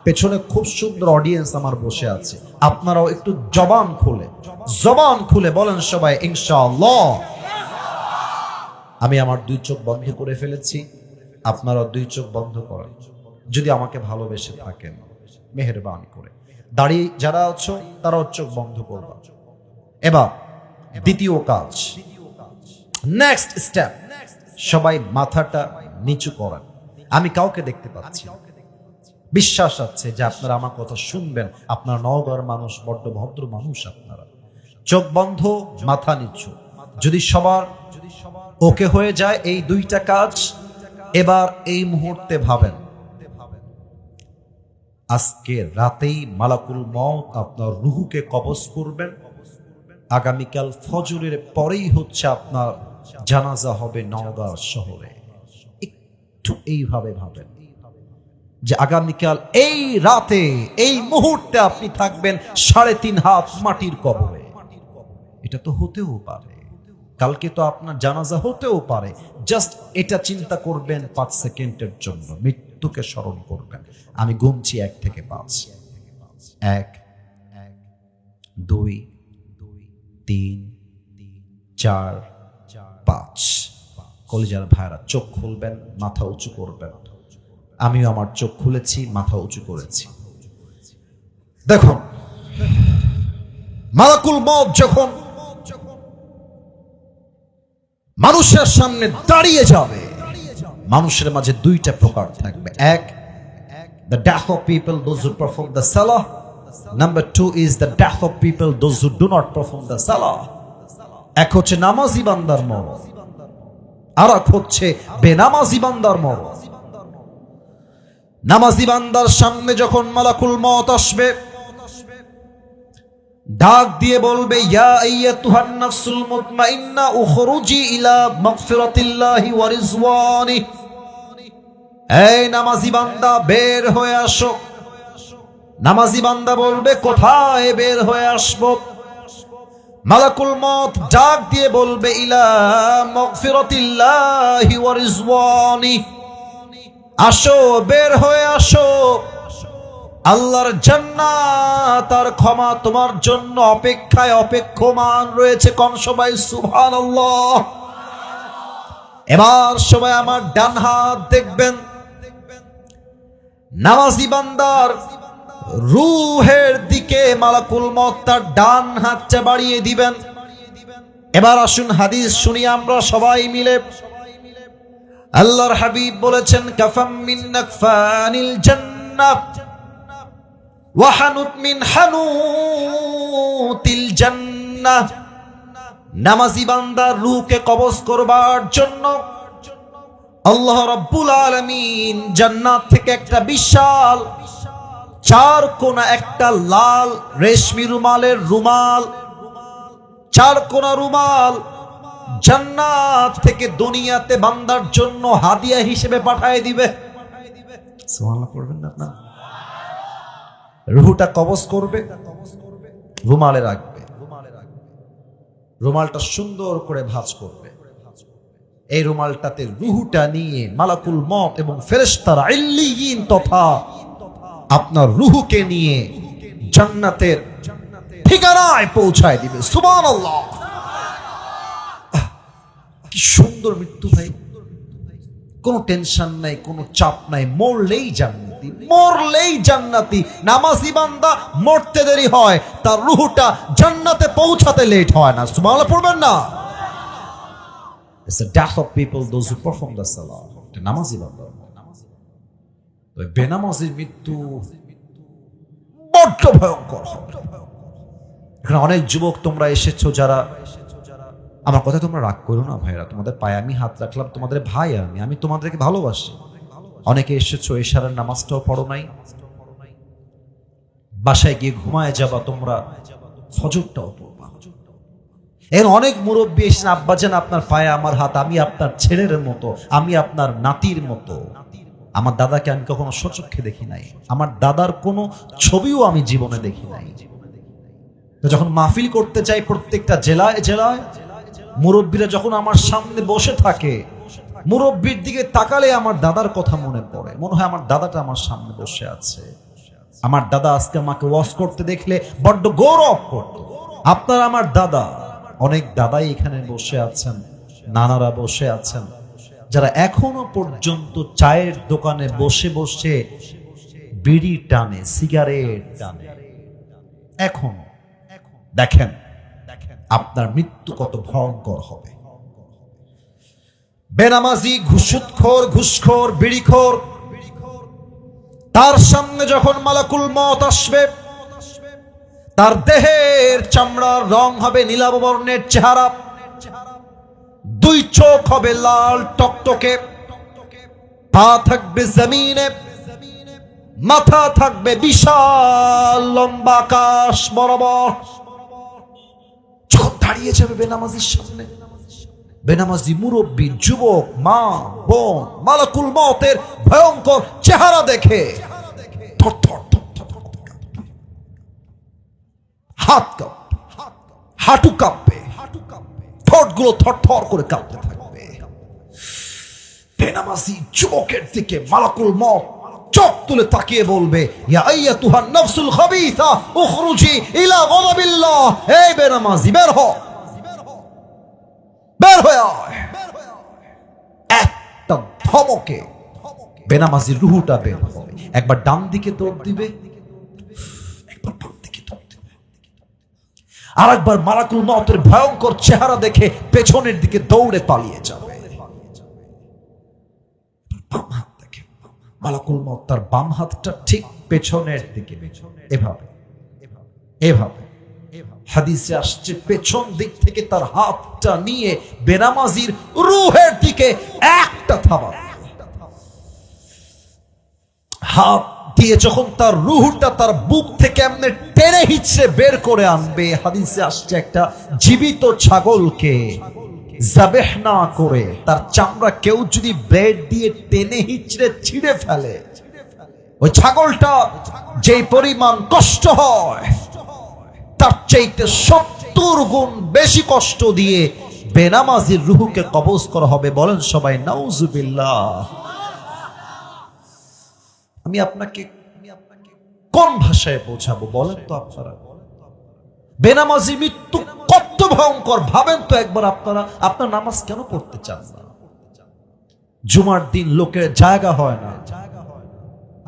পেছনে খুব সুন্দর অডিয়েন্স আমার বসে আছে, আপনারাও একটু জবান খুলে বলেন সবাই ইনশাআল্লাহ। আমি আমার দুই চোখ বন্ধ করে ফেলেছি, আপনারা দুই চোখ বন্ধ করেন যদি আমাকে ভালোবেসে থাকেন, মেহেরবানি করে। দাঁড়িয়ে যারা আছো তারাও চোখ বন্ধ করবা। এবার দ্বিতীয় কাজ, নেক্সট স্টেপ, সবাই মাথাটা নিচু করেন। আমি কাউকে দেখতে পাচ্ছি, বিশ্বাস আছে যে আপনারা আমার কথা শুনবেন। আপনারা নওগাঁর মানুষ, বড্ড ভদ্র মানুষ আপনারা। চোখ বন্ধ, মাথা নিচু। যদি সবার ওকে হয়ে যায় এই দুইটা কাজ, এবার এই মুহূর্তে ভাবেন আজকে রাতেই মালাকুল মউত আপনার রুহুকে কবজ করবেন। আগামীকাল ফজরের পরেই হচ্ছে আপনার জানাজা হবে নওগাঁ শহরে। একটু এইভাবে ভাবেন যে আগামীকাল এই রাতে এই মুহূর্তে আপনি থাকবেন 3.5 হাত মাটির কবরে। এটা তো হতেও পারে, কালকে তো আপনার জানাজা হতেও পারে। জাস্ট এটা চিন্তা করবেন 5 সেকেন্ডের জন্য, মৃত্যুকে স্মরণ করবেন। আমি গুনছি 1 থেকে 5। 1, 2, 3, 4, 5। কলিজার ভাইরা চোখ খুলবেন, মাথা উঁচু করবেন। আমিও আমার চোখ খুলেছি, মাথা উঁচু করেছি। দেখুন, মালাকুল মউত যখন মানুষের সামনে দাঁড়িয়ে যাবে, মানুষের মাঝে দুইটা প্রকার থাকবে। 1, the death of people those who perform the salah. Number 2 is the death of people those who do not perform the salah. এক হচ্ছে নামাজি বান্দার মরণ, আর এক হচ্ছে বেনামাজি বান্দার মরণ। নামাজি বান্দার সামনে যখন মালাকুল মউত আসবে, ডাক দিয়ে বলবে, ইয়া আইয়াতুহান নাফসুল মুতমাইন্না উখরুজি ইলা মাগফিরাতিল্লাহি ওয়া রিজওয়ানি। এই নামাজি বান্দা, বের হয়ে আসো। নামাজি বান্দা বলবে, কোথায় বের হয়ে আসবো? মালাকুল মউত ডাক দিয়ে বলবে, ইলা মাগফিরাতিল্লাহি ওয়া রিজওয়ানি। আসো, বের হয়ে আসো। আল্লাহর জান্নাত আর ক্ষমা তোমার জন্য অপেক্ষায় অপেক্ষমান রয়েছে। কোন সবাই সুবহানাল্লাহ। এবার সবাই আমার ডান হাত দেখবেন। নামাজি বান্দার রূহের দিকে মালাকুল মউত তার ডান হাতটা বাড়িয়ে দিবেন। এবার আসুন হাদিস শুনি আমরা সবাই মিলে। আল্লাহর হাবিব বলেছেন, কাফাম মিন নাকফানিল জান্নাহ ওয়া হানুত মিন হানুতিল জান্নাহ। নামাজি বান্দার রূহকে কবজ করবার জন্য আল্লাহ রাব্বুল আলামিন জান্নাত থেকে একটা বিশাল 4 কোনা একটা লাল রেশমি রুমালের রুমাল, 4 কোনা রুমাল জান্নাত থেকে দুনিয়াতে বান্দার জন্য হাদিয়া হিসেবে পাঠিয়ে দিবে। সুবহানাল্লাহ পড়বেন না আপনারা? রুহটা কবজ করবে, রুমালে রাখবে, রুমালটা সুন্দর করে ভাঁজ করবে। এই রুমালটাতে রুহটা নিয়ে মালাকুল মউত এবং ফেরেশতারা ইল্লিয়িন তথা আপনার রুহকে নিয়ে জান্নাতের ঠিকানায় পৌঁছায় দিবে। সুবহানাল্লাহ। কি সুন্দর মৃত্যু ভাই, কোনো টেনশন নাই, কোনো চাপ নাই, মরলেই জান্নাতি, মরলেই জান্নাতি। নামাজি বান্দা মরতে দেরি হয়, তার রুহটা জান্নাতে পৌঁছাতে লেট হয় না। সুবহানাল্লাহ পড়বেন না? It's the death of people those who perform the salah. নামাজি বান্দা। বেনামাজির মৃত্যু বড্ড ভয়ঙ্কর। এখানে অনেক যুবক তোমরা এসেছো যারা, আমার কথা তোমরা রাগ করো না ভাইরা, তোমাদের পায়ে আমি হাত রাখলাম, তোমাদের ভাই আমি তোমাদেরকে ভালোবাসি। অনেকে এসেছো এশারের নামাজটাও পড়ো নাই, বাসায় গিয়ে ঘুমায় যাবা, তোমরা ফজরটাও পড়বা। এর অনেক মুরব্বী এসেছেন, আব্বাজান আপনার পায়ে আমার হাত, আমি আপনার ছেলের মতো, আমি আপনার নাতির মতো। আমার দাদাকে আমি কখনো সচক্ষে দেখি নাই, আমার দাদার কোনো ছবিও আমি জীবনে দেখি নাই। যখন মাহফিল করতে চাই প্রত্যেকটা জেলায় জেলায়, মুরব্বীরা যখন আমার সামনে বসে থাকে, মুরব্বীর দিকে তাকালে আমার দাদার কথা মনে পড়ে, মনে হয় আমার দাদাটা আমার সামনে বসে আছে। আমার দাদা আজকে আমাকে ওয়াজ করতে দেখলে বড্ড গৌরব করত। আপনার আমার দাদা, অনেক দাদাই এখানে বসে আছেন, নানারা বসে আছেন, যারা এখনো পর্যন্ত চায়ের দোকানে বসে বসে বিড়ি টানে, সিগারেট টানে, এখনো দেখেন আপনার মৃত্যু কত ভয়ঙ্কর হবে। বেনামাজি, ঘুষখোর, ঘুষখোর, বিড়িখোর, তার সামনে যখন মালাকুল মওত আসবে, তার দেহের চামড়ার রং হবে নীলাভ বর্ণের চেহারা, দুই চোখ হবে লাল টকটকে, পা থাকবে জমিনে, মাথা থাকবে বিশাল লম্বা আকাশ বরাবর। যখন দাঁড়িয়ে যাবে বেনামাজির সামনে, বেনামাজি মুরব্বী, যুবক, মা, বোন, মালাকুল মওতের ভয়ঙ্কর চেহারা দেখে থরথর থরথর কাঁপবে, হাত কাঁপবে, হাঁটু কাঁপবে, ঠোঁটগুলো থরথর করে কাঁপতে থাকবে। বেনামাজি যুবকের দিকে মালাকুল মওত চোখ তুলে তাকিয়ে বলবে, ইয়া আইয়াতুহান নাফসুল খাবিসা উখরুজি ইলা গাদাবিল্লাহ। এই বেনামাজি, বের হ, বের হয়ে আয়। একটা ধমকে বেনামাজির রুহুটা বের হবে। একবার ডান দিকে দৌড় দিবে, একবার বাম দিকে দৌড় দিবে, আর একবার মালাকুল মওতের ভয়ঙ্কর চেহারা দেখে পেছনের দিকে দৌড়ে পালিয়ে যাবে। বাম হাত দেখে মালাকুল মওত তার বাম হাতটা ঠিক পেছনের দিকে, এভাবে এভাবে হাদিসে আসছে, পেছন দিক থেকে তার হাতটা নিয়ে বেনামাজির রূহের দিকে একটা থাবা, হাত দিয়ে যখন তার রূহটা তার বুক থেকে এমনি টেনে হিচড়ে বের করে আনবে। হাদিসে আসছে, একটা জীবিত ছাগলকে যাবেহ না করে তার চামড়া কেউ যদি ব্লেড দিয়ে টেনে হিচড়ে ছিঁড়ে ফেলে, ওই ছাগলটা যেই পরিমাণ কষ্ট হয়, তার চাইতে 70 গুণ বেশি কষ্ট দিয়ে বেনামাজির রূহকে কবজ করা হবে। বলেন সবাই নাউজুবিল্লাহ। আমি আপনাকে কোন ভাষায় বোঝাবো বলেন তো আপনারা? বেনামাজি মৃত্যু কত ভয়ঙ্কর ভাবেন তো একবার আপনারা। আপনার নামাজ কেন পড়তে চান না? জুমার দিন লোকের জায়গা হয় না,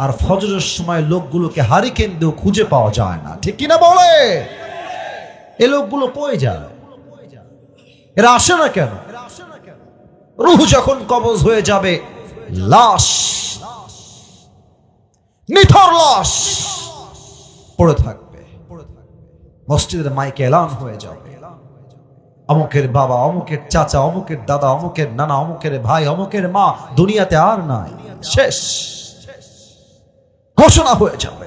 আর ফজরের সময় লোকগুলোকে হারিকেন দিয়েও খুঁজে পাওয়া যায় না, ঠিক কিনা বলে? এই লোকগুলো কই যায়? এরা আসে না কেন? রূহ যখন কবজ হয়ে যাবে, লাশ, নিথর লাশ পড়ে থাকবে। মসজিদের মাইকে এলান হয়ে যাবে, অমুকের বাবা, অমুকের চাচা, অমুকের দাদা, অমুকের নানা, অমুকের ভাই, অমুকের মা দুনিয়াতে আর নাই, শেষ ঘোষণা হয়ে যাবে।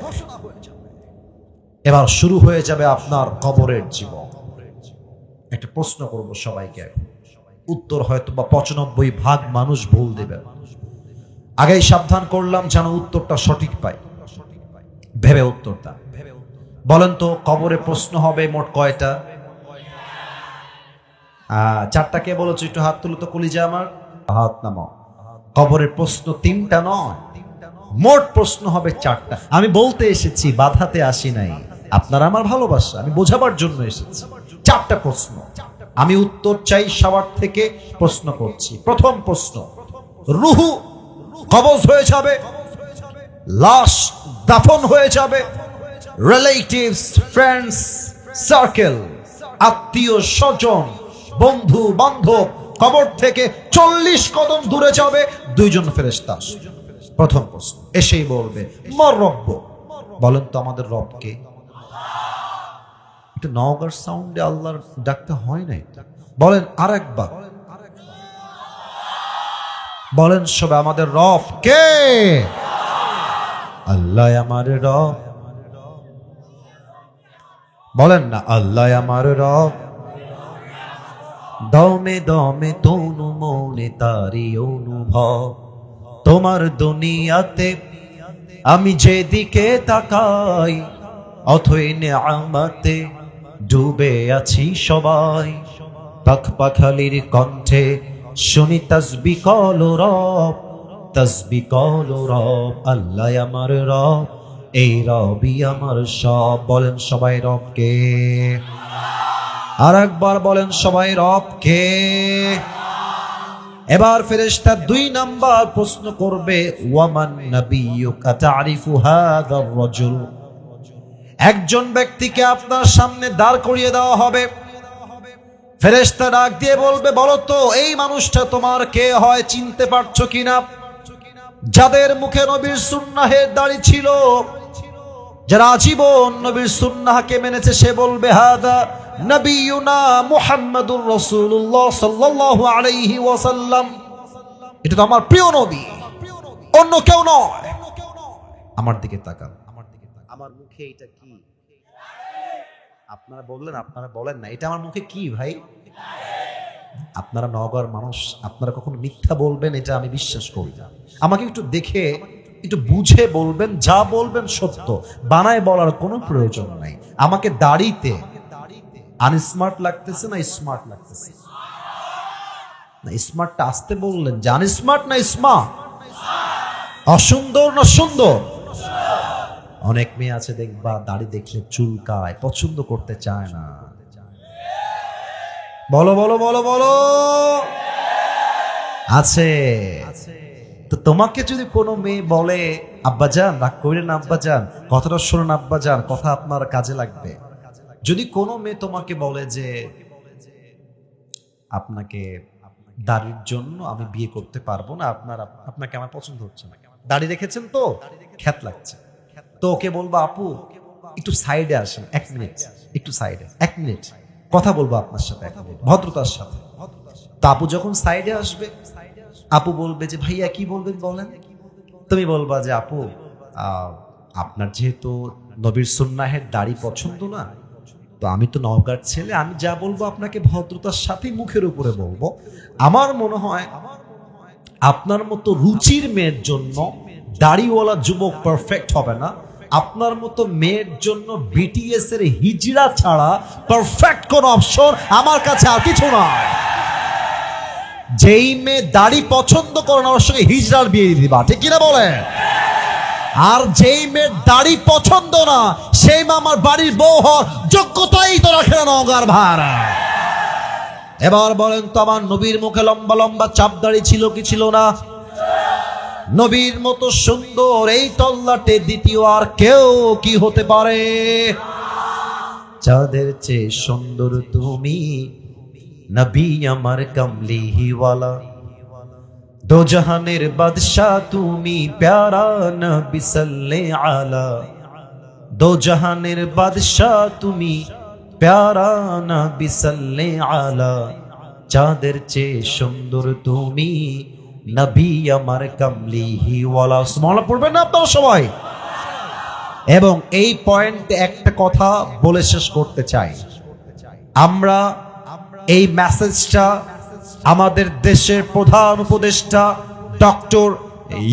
এবার শুরু হয়ে যাবে আপনার কবরের জীবন। একটা প্রশ্ন করব সবাইকে, উত্তর হয়তো বা 95% মানুষ ভুল দেবে। আগেই সাবধান করলাম যেন উত্তরটা সঠিক পাই, ভেবে উত্তরটা বলেন তো। কবরে প্রশ্ন হবে মোট কয়টা? 4টা। কে বলেছো একটু হাত তুলো তো, কলিজা আমার, হাত নামাও। কবরের প্রশ্ন 3টা নয়, মোট প্রশ্ন হবে 4টা। আমি বলতে এসেছি, বাধাতে আসি নাই। আপনারা আমার ভালোবাসা, আমি বোঝাবার জন্য এসেছি। 4টা প্রশ্ন, আমি উত্তর চাই সবার থেকে। প্রশ্ন করছি। প্রথম প্রশ্ন, রূহ কবজ হয়ে যাবে, লাশ দাফন হয়ে যাবে, রিলেটিভস, ফ্রেন্ডস, সার্কেল, আত্মীয় স্বজন, বন্ধু বান্ধব কবর থেকে 40 কদম দূরে যাবে, 2 জন ফেরেশতা। প্রথম প্রশ্ন এসেই বলবে, মর রব্ব। বলেন তো আমাদের রব কে? একটু নওগাঁর সাউন্ডে আল্লাহর ডাকতে হয় নাই? বলেন আরেকবার, বলেন সবাই, আমাদের রব কে? আল্লাহ আমার রব। বলেন না, আল্লাহ আমার রব। দমে দমে তনু মনে তারি অনুভব, তোমার দুনিয়াতে আমি যেদিকে তাকাই, অথই নেয়ামতে ডুবে আছি সবাই। পাখ পাখালির কণ্ঠে শুনি তাসবিহ কলো রব, তাসবিহ কলো রব। আল্লাহ আমার রব, এই রবই আমার সব। বলেন সবাই রব কে? আর একবার বলেন সবাই রব কে? এবার ফেরেশতা 2 নাম্বার প্রশ্ন করবে, ওয়ামান নাবিয়্যুকা তা'রিফু হাযার রাজুল। একজন ব্যক্তিকে আপনার সামনে দাঁড় করিয়ে দেওয়া হবে। ফেরেশতা ডাক দিয়ে বলবে, বলো তো এই মানুষটা তোমার কে হয়, চিনতে পারছো কিনা? যাদের মুখে নবীর সুন্নাহের দাড়ি ছিল, যারা আজীবন নবীর সুন্নাহকে মেনেছে, সে বলবে হাদা নবিয়ুনা মুহাম্মাদুর রাসূলুল্লাহ সাল্লাল্লাহু আলাইহি ওয়াসাল্লাম। এটা তো আমার প্রিয় নবী, অন্য কেউ নয়। আমার দিকে তাকান, আমার মুখে এটা কি? আপনারা বললেন, আপনারা বলেন না, এটা আমার মুখে কি ভাই? আপনারা নওগাঁর মানুষ, আপনারা কখনো মিথ্যা বলবেন এটা আমি বিশ্বাস করি না। আমাকে একটু দেখে একটু বুঝে বলবেন, যা বলবেন সত্য, বানায় বলার কোনো প্রয়োজন নাই। আমাকে দাড়িতে আনস্মার্ট লাগতেছে না স্মার্ট লাগতেছে? না স্মার্টটা আসতে বললেন, যে আনস্মার্ট না স্মার্ট, অসুন্দর না সুন্দর? অনেক মেয়ে আছে দেখবা দাড়ি দেখলে চুলকায়, পছন্দ করতে চায় না। বলো বলো বলো বলো, আছে। তো তোমাকে যদি কোনো মেয়ে বলে, আব্বাজান রাগ কইরেন, আব্বাজান কথাটা শুনুন, আব্বাজান কথা আপনার কাজে লাগবে। যদি কোনো মেয়ে তোমাকে বলে যে আপনাকে দাড়ির জন্য আমি বিয়ে করতে পারবো না, আপনাকে আমার পছন্দ হচ্ছে না, দাড়ি রেখেছেন তো খ্যাত লাগছে, তো ওকে বলবো আপু একটু সাইডে আসেন 1 মিনিট, একটু সাইডে 1 মিনিট কথা বলবো আপনার সাথে, 1 মিনিট ভদ্রতার সাথে। তো আপু যখন সাইডে আসবে, আপু বলবে যে ভাইয়া কি বলবেন বলেন। তুমি বলবা যে আপু আপনার যেহেতু নবীর সুন্নাহের দাড়ি পছন্দ না, তো আমি তো নওগাঁর ছেলে, আমি যা বলবো আপনাকে ভদ্রতার সাথে মুখের উপরে বলবো। আমার মনে হয় আপনার মতো রুচির মেয়ের জন্য দাড়িওয়ালা যুবক পারফেক্ট হবে না, আপনার মতো মেয়ের জন্য বিটিএস এর হিজড়া ছাড়া পারফেক্ট কোন অপশন আমার কাছে আর কিছু নয়। যেই মেয়ে দাড়ি পছন্দ করে না, ওর সঙ্গে হিজড়ার বিয়ে দিবা, ঠিক কিনা বলে? আর যেই মেয়ের দাড়ি পছন্দ না, সেই মা আমার বাড়ির বউ হওয়ার যোগ্যতাই তো রাখে না নওগাঁর ভাড়া। এবার বলেন তো, আমার নবীর মুখে লম্বা লম্বা চাপ দাড়ি ছিল কি ছিল না? নবীর মতো সুন্দর এই তল্লাটে দ্বিতীয় আর কেউ কি হতে পারে? চাঁদের চেয়ে সুন্দর তুমি, নবী আমার কামলিওয়ালা, দো জাহানের বাদশাহ তুমি, প্যারা নবী সাল্লে আলা। দো জাহানের বাদশাহ তুমি, প্যারা নবী সাল্লে আলা। চাঁদের চেয়ে সুন্দর তুমি, নবী আমার কামলিওয়ালা। সুবহানাল্লাহ পড়বেন না আপনারা সবাই? এবং এই পয়েন্টে একটা কথা বলে শেষ করতে চাই, আমরা এই মেসেজটা আমাদের দেশের প্রধান উপদেষ্টা ডক্টর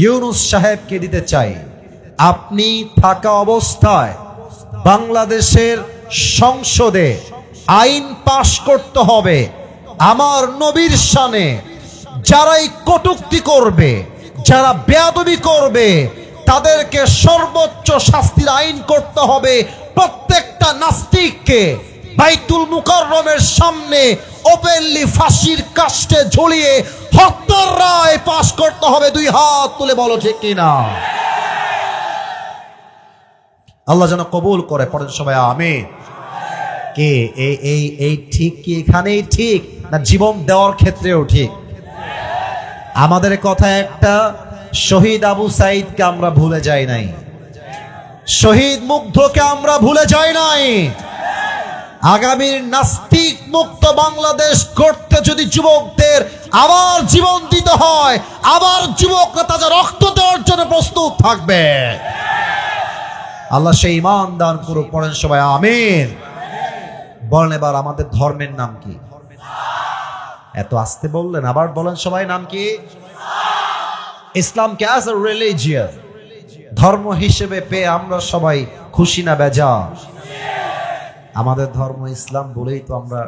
ইউনূস সাহেবকে দিতে চাই। আপনি থাকা অবস্থায় বাংলাদেশের সংসদে আইন পাশ করতে হবে, আমার নবীর শানে যারাই কটূক্তি করবে, যারা বেয়াদবি করবে, তাদেরকে সর্বোচ্চ শাস্তির আইন করতে হবে। প্রত্যেকটা নাস্তিককে বাইতুল মুকাররমের সামনে ওপেনলি ফাঁসির কাস্টে ঝুলিয়ে হত্যার রায় পাশ করতে হবে। 2 হাত তুলে বলো ঠিক কিনা? আল্লাহ যেন কবুল করে, পড়েন সবাই আমিন। কে এই ঠিক কি এখানেই ঠিক না জীবন দেওয়ার ক্ষেত্রেও ঠিক? আমাদের কথা একটা, শহীদ আবু সাইদকে আমরা ভুলে যাই নাই, শহীদ মুগ্ধকে আমরা ভুলে যাই নাই। আগামীর নাস্তিক মুক্ত বাংলাদেশ করতে যদি যুবকদের আবার জীবন দিতে হয়, আবার যুবকরা তাদের রক্ত দেওয়ার জন্য প্রস্তুত থাকবে। আল্লাহ সেই ঈমান দান করুক, পড়েন সবাই আমিন। বলেন এবার আমাদের ধর্মের নাম কি? এত আসতে বললেন, আবার বলেন সবাই নাম কি? ইসলামকে অ্যাজ এ রিলিজিয়ন, ধর্ম হিসেবে পেয়ে আমরা সবাই খুশি না বেজার? আমাদের ধর্ম ইসলাম বলেই তো আমরা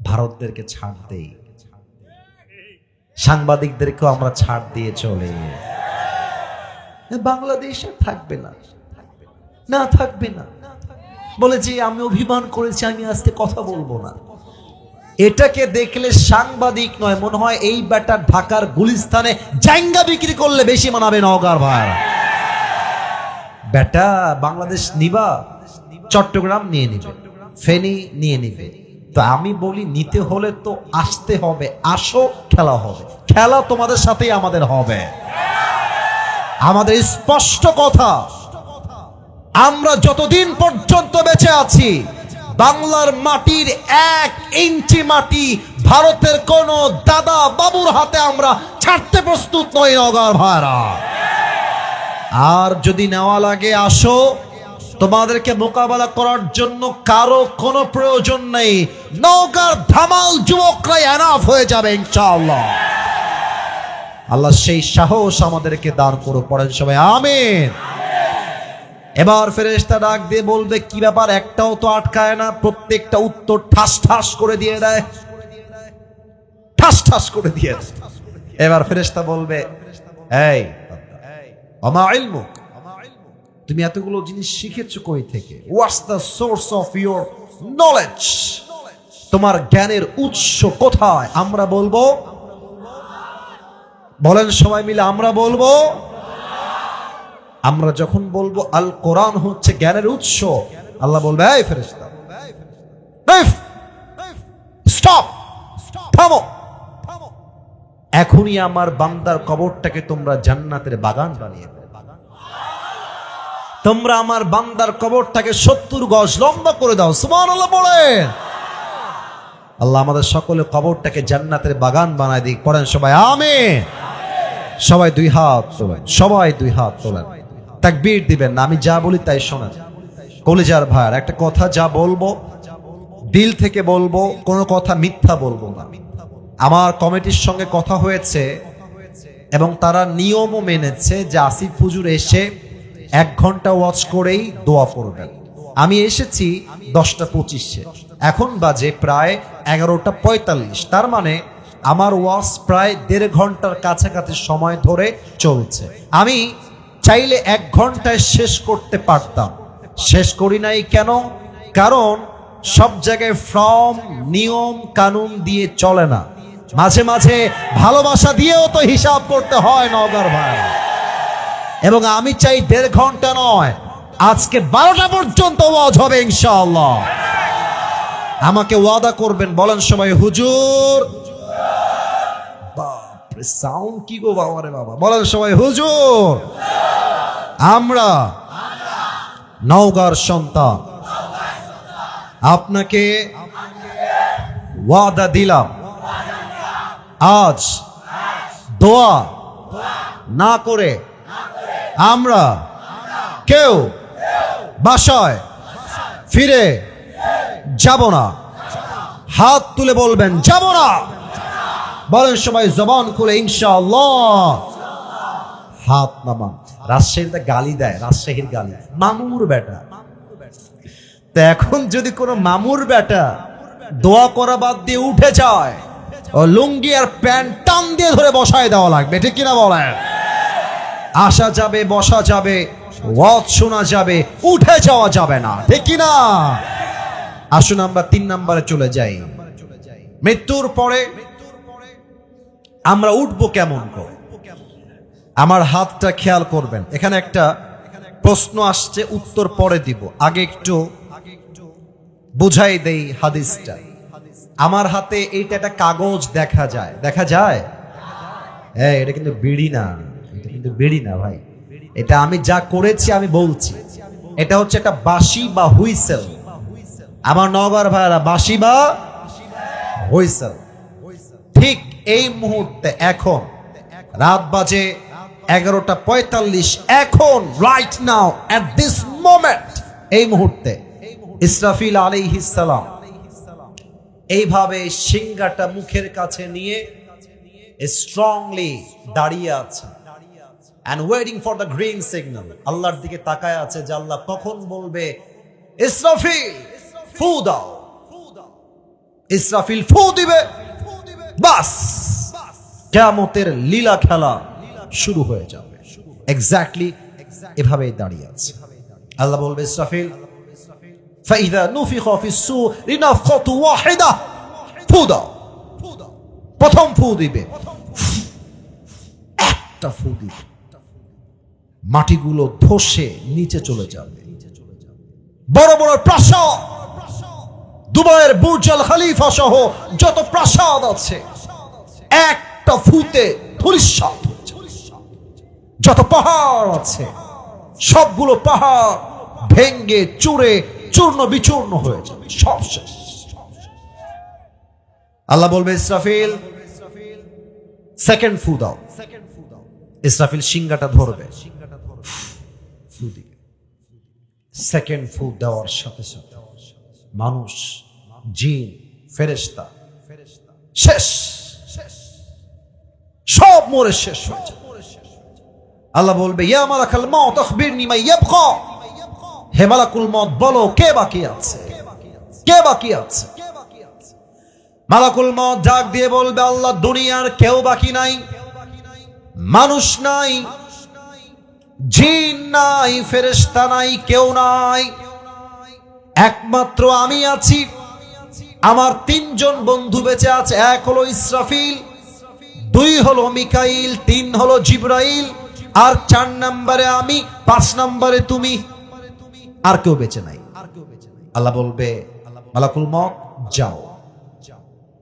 ভারতদেরকে ছাড় দেই, সাংবাদিকদেরকেও আমরা ছাড় দিয়ে চলে। বাংলাদেশ থাকবে না, না থাকবে না বলে যে আমি অভিমান করেছি, আমি আজকে কথা বলবো না। এটাকে দেখলে সাংবাদিক নয়, মনে হয় এই বেটা ঢাকার গুলিস্তানে জাইঙ্গা বিক্রি করলে বেশি মানাবে নওগাঁর ভাই। বেটা বাংলাদেশ নিবা, চট্টগ্রাম নিয়ে নিবে, ফেনী নিয়ে নিবে। তো আমি বলি নিতে হলে তো আসতে হবে, আসো, খেলা হবে, খেলা তোমাদের সাথেই আমাদের হবে। আমাদের স্পষ্ট কথা, আমরা যতদিন পর্যন্ত বেঁচে আছি বাংলার মাটির 1 ইঞ্চি মাটি ভারতের কোন দাদা বাবুর হাতে আমরা ছাড়তে প্রস্তুত নই নওগাঁর ভাইরা। আর যদি নেওয়া লাগে আসো, তোমাদেরকে মোকাবেলা করার জন্য কারো কোনো প্রয়োজন নেই। নওগাঁর ধামাল যুবকরাই এনাফ হয়ে যাবে ইনশাআল্লাহ। আল্লাহ সেই সাহস আমাদেরকে দান করো, পড়েন সবাই আমিন। এবার ফেরেশতা ডাক দিয়ে বলবে কি ব্যাপার, একটাও তো আটকায় না, প্রত্যেকটা উত্তর ঠাস ঠাস করে দিয়ে দেয়, ঠাস ঠাস করে দিয়ে দেয়। এবার ফেরেশতা বলবে এই আমা ইলমুক, তুমি এতগুলো জিনিস শিখেছো কই থেকে? What's the source of your knowledge? তোমার জ্ঞানের উৎস কোথায়? আমরা বলবো, বলেন সবাই মিলে আমরা বলবো। আমরা যখন বলবো আল কোরআন হচ্ছে জ্ঞানের উৎস, আল্লাহ বলবে এই ফেরেশতা স্টপ, থামো, এখনই আমার বান্দার কবরটাকে তোমরা জান্নাতের বাগান বানিয়ে দাও। তোমরা আমার বান্দার কবরটাকে 70 গজ লম্বা করে দাও। সুবহানাল্লাহ বলেন। আল্লাহ আমাদের সকলের কবরটাকে জান্নাতের বাগান বানায় দিক, পড়েন সবাই আমিন। সবাই দুই হাত তোলেন, সবাই দুই হাত তোলেন, তাকবীর দিবেন না, আমি যা বলি তাই শোনেন। কলিজার ভাইয়ার একটা কথা, যা বলবো দিল থেকে বলবো, কোনো কথা মিথ্যা বলবো না। আমার কমিটির সঙ্গে কথা হয়েছে এবং তারা নিয়মও মেনেছে যে আসিফ হুজুর এসে 1 ঘন্টা ওয়াচ করেই দোয়া পড়বেন। আমি এসেছি 10টা 25-এ, এখন বাজে প্রায় 11টা 45, তার মানে আমার ওয়াচ প্রায় 1.5 ঘন্টার কাছাকাছি সময় ধরে চলছে। আমি চাইলে 1 ঘন্টায় শেষ করতে পারতাম, শেষ করি নাই। কেন? কারণ সব জায়গায় ফর্ম নিয়ম কানুন দিয়ে চলে না, মাঝে মাঝে ভালোবাসা দিয়েও তো হিসাব করতে হয় নওগাঁর ভাই। এবং আমি চাই 1.5 ঘন্টা নয়, আজকে 12টা পর্যন্ত ওয়াজ হবে ইনশাআল্লাহ। আমাকে ওয়াদা করবেন, বলেন সবাই হুজুর। বাপরে সাউন্ড কি গো বাবা রে বাবা, বলেন সবাই হুজুর। আমরা নওগাঁর সন্তান, আপনাকে ওয়াদা দিলাম আজ দোয়া না করে আমরা কেউ বাসায় ফিরে যাব না। হাত তুলে বলবেন যাব না, বলেন সবাই জবান খুলে ইনশাআল্লাহ। হাত নামান। রাজশাহীতে গালি দেয়, রাজশাহীর গালি, মামুর বেটা। তো এখন যদি কোনো মামুর বেটা দোয়া করা বাদ দিয়ে উঠে যায়, ও লুঙ্গি আর প্যান্ট টান দিয়ে ধরে বসায় দেওয়া লাগবে, ঠিক কিনা বলেন? আসা যাবে, বসা যাবে, ওয়াজ শোনা যাবে, উঠে যাওয়া যাবে না, ঠিক কিনা? আসুন আমরা 3 নম্বরে চলে যাই। মৃত্যুর পরে আমরা উঠবো কেমন করে? আমার হাতটা খেয়াল করবেন। এখানে একটা প্রশ্ন আসছে, উত্তর পরে দিব, আগে একটু বুঝাই দেই হাদিসটা। আমার হাতে এইটা একটা কাগজ দেখা যায়, দেখা যায়? হ্যাঁ, এটা কিন্তু বিড়ি না, এটা কিন্তু বিড়ি না ভাই। এটা আমি যা করেছি আমি বলছি, এটা হচ্ছে একটা বাঁশি বা হুইসেল। আমার নওগাঁর ভাইরা, বাঁশি বা হুইসেল। ঠিক এই মুহূর্তে এখন রাত বাজে 11টা 45, এখন right now at this moment, এই মুহূর্তে ইসরাফিল আলাইহিস সালাম এইভাবে সিংহাটা মুখের কাছে নিয়ে স্ট্রংলি দাঁড়িয়ে আছে and waiting for the green signal। আল্লাহর দিকে তাকায় আছে যে আল্লাহ কখন বলবে ইসরাফিল ফু দাও। ইসরাফিল ফু দিবে, বাস কিয়ামতের লীলা খেলা শুরু হয়ে যাবে। এক্স্যাক্টলি এভাবেই দাঁড়িয়ে আছে। আল্লাহ বলবে ইসরাফিল ফাইদা নুফিখা ফিস-সূর নাফখাতু ওয়াহিদা, ফু ফু দাও। প্রথম ফু দিবে, একটা ফু দিবে, মাটিগুলো ধসে নিচে চলে যাবে। বড় বড় প্রাসাদ, দুবাইয়ের বুর্জ আল খলিফা সহ যত প্রাসাদ আছে একটা ফুতে ধূলিসাৎ হয়ে যাবে। যত পাহাড় আছে সবগুলো পাহাড় ভেঙ্গে চুরে চূর্ণ বিচূর্ণ হয়ে যাবে, সব শেষ। আল্লাহ বলবে ইসরাফিল সেকেন্ড ফু দাও। ইসরাফিল সিংহাটা ধরবে, ফু দিবে। সেকেন্ড ফু দেওয়ার সাথে সাথে মানুষ, জিন, ফেরেশতা শেষ, সব মরে শেষ হয়ে যাবে। আল্লাহ বলবে ইয়া মালাকাল মউত আখবিরনি মা ইয়াবকা, হে মালাকুল মউত বলো কে বাকি আছে, কে বাকি আছে। মালাকুল মউত ডাক দিয়ে বলবে আল্লাহ দুনিয়ার কেউ বাকি নাই, মানুষ নাই, জিন নাই, ফেরেশতা নাই, কেউ নাই, একমাত্র আমি আছি। আমার তিনজন বন্ধু বেঁচে আছে, এক হলো ইসরাফিল, দুই হলো মিকাইল, তিন হলো জিবরাইল, আর 4 নম্বরে আমি, 5 নম্বরে তুমি, আর কেউ বেঁচে নাই। আল্লাহ বলবে মালাকুল মউত যাও,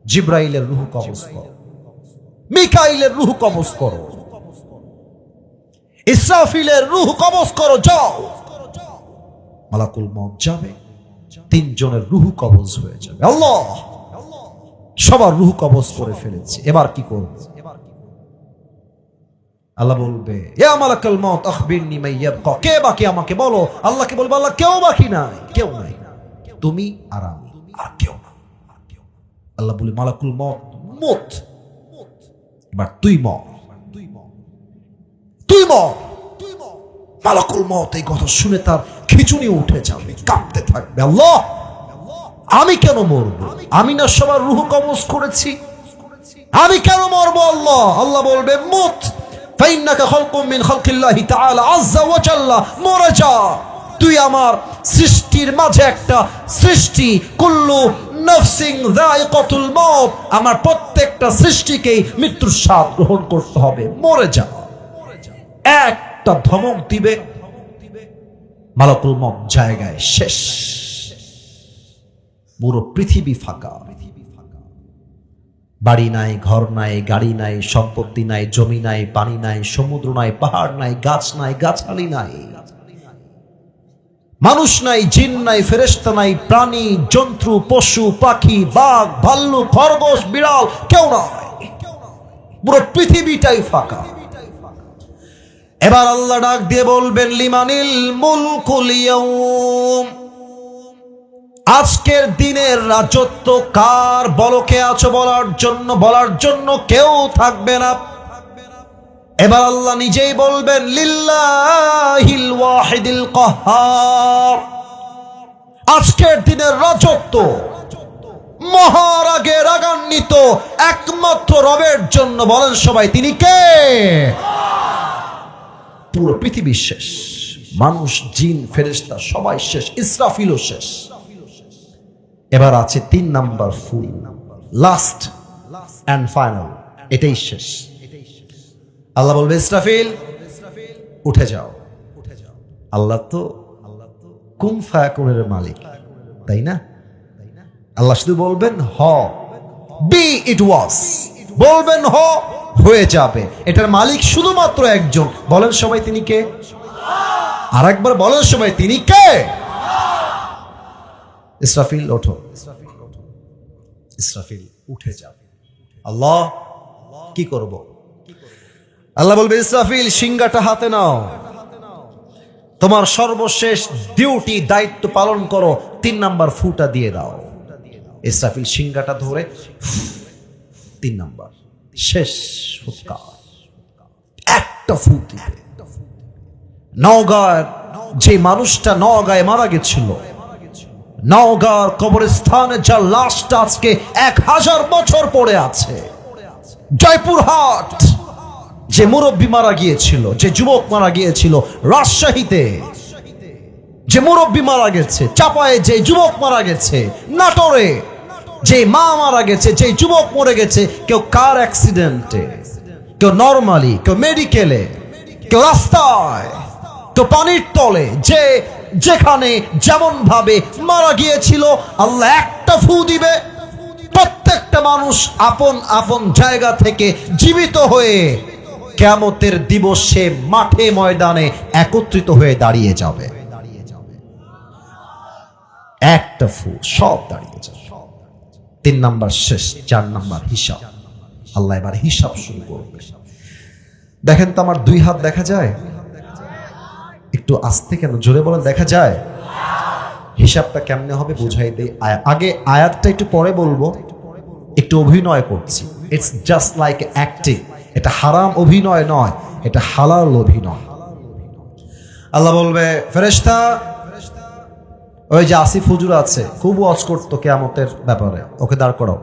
জিবরাইলের রূহ কবজ করো, মিকাইলের রূহ কবজ করো, ইসরাফিলের রূহ কবজ করো, যাও। মালাকুল মউত যাবে, তিনজনের রূহ কবজ হয়ে যাবে। আল্লাহ সবার রূহ কবজ করে ফেলেছে, এবার কি করব? আল্লাহ বলবে ইয়া মালাকাল মউত আখবিরনি মা ইয়াবকা, কে বাকি আমাকে বলো। আল্লাহকে বলবে আল্লাহ কেউ বাকি নাই, কেউ নাই, তুমি আর আমি, আর কেউ না। আল্লাহ বলে মালাকুল মউত মুত, এবার তুই মর, তুই মর। মালাকুল মউত এই কথা শুনে তার খিঁচুনি উঠে যাবে, কাঁপতে থাকবে। আল্লাহ আমি কেন মরবো? আমি না সবার রূহ কবজ করেছি, আমি কেন মরবো? আল্লাহ আল্লাহ বলবে মুত ফাইন্নাকা খালকুম মিন খালকিল্লাহি তাআলা আযজা ওয়া জাল্লা, মরে যা, তুই আমার সৃষ্টির মাঝে একটা সৃষ্টি। কুল্লু নাফসিন যায়িকাতুল মউত, আমার প্রত্যেকটা সৃষ্টিকেই মৃত্যুর স্বাদ গ্রহণ করতে হবে, মরে যা। একটা ধমক দিবে, মালাকুল মউত জায়গায় শেষ, পুরো পৃথিবী ফাঁকা। বাড়ি নাই, ঘর নাই, গাড়ি নাই, সম্পত্তি নাই, জমি নাই, পানি নাই, সমুদ্র নাই, পাহাড় নাই, গাছ নাই, গাছালি নাই, মানুষ নাই, জিন নাই, ফেরেশতা নাই, প্রাণী, জন্তু, পশু, পাখি, বাঘ, ভাল্লুক, খরগোশ, বিড়াল, কেউ নাই, পুরো পৃথিবীটাই ফাঁকা। এবার আল্লাহ ডাক দিয়ে বলবেন লিমানিল মুলকুল ইয়াউম, আজকের দিনের রাজত্ব কার? বলো কে আছো বলার জন্য কেউ থাকবে না। এবার আল্লাহ নিজেই বলবেন লিল্লাহিল ওয়াহিদিল কাহ্হার, আজকের দিনের রাজত্ব মহারাগে রাগান্বিত একমাত্র রবের জন্য। বলেন সবাই তিনি কে? পুরো পৃথিবী শেষ, মানুষ, জিন, ফেরেশতা সবাই শেষ, ইসরাফিলও শেষ। এবার আছে 3 নাম্বার ফুল, লাস্ট এন্ড ফাইনাল, এটাই শেষ। আল্লাহ বলবে ইসরাফিল উঠে যাও। আল্লাহ তো কুন ফায়াকুনের মালিক, তাই না? আল্লাহ শুধু বলবেন হ, বি ইট ওয়াজ, বলবেন হ, হয়ে যাবে। এটার মালিক শুধুমাত্র একজন। বলেন সবাই তিনি কে? আর একবার বলেন সবাই তিনি কে? ইসরাফিল ওঠো। ইসরাফিল উঠে যাবে। আল্লাহ কি করব? আল্লাহ বলবে ইসরাফিল সিংহাটা হাতে নাও, তোমার সর্বশেষ ডিউটি, দায়িত্ব পালন করো, 3 নাম্বার ফুটা দিয়ে দাও। ইসরাফিল সিংহাটা ধরে 3 নাম্বার শেষ ফুৎকার, একটা ফু দিবে। নওগাঁর যে মানুষটা নওগাঁয় মারা গেছিল, নওগাঁর কবরস্থানে যার লাশটা আজকে 1000 বছর পড়ে আছে, জয়পুরহাট যে মুরব্বী মারা গিয়েছিল, যে যুবক মারা গিয়েছিল, রাজশাহীতে যে মুরব্বী মারা গেছে, চাপায়ে যে যুবক মারা গেছে, নাটোরে যে মা মারা গেছে, যে যুবক মরে গেছে, কেউ কার অ্যাক্সিডেন্টে, কেউ নরমালি, কেউ মেডিকেলে, কেউ রাস্তায়, কেউ পানির তলে, যে যেখানে যেমন ভাবে মারা গিয়েছিল, আল্লাহ একটা ফু দিবে, প্রত্যেকটা মানুষ আপন আপন জায়গা থেকে জীবিত হয়ে কিয়ামতের দিবসে মাঠে ময়দানে একত্রিত হয়ে দাঁড়িয়ে যাবে। একটা ফু, সব দাঁড়িয়ে যাবে। 3 নাম্বার শেষ, 4 নাম্বার হিসাব। আল্লাহ এবার হিসাব শুরু করবে। দেখেন তো আমার 2 হাত দেখা যায়? একটু আস্তে কেন, জোরে বলেন, দেখা যায়? হিসাবটা কেমনে হবে বুঝাই দেই। আগে আয়াতটা একটু পরে বলবো, একটু অভিনয় করছি। It's just like acting. এটা হারাম অভিনয় নয়, এটা হালাল অভিনয়। আল্লাহ বলবে, ফেরেশতা, ওই যে আসিফ হুজুর আছে, খুব ওয়াজ করতো কিয়ামতের ব্যাপারে, ওকে দাঁড় করাও।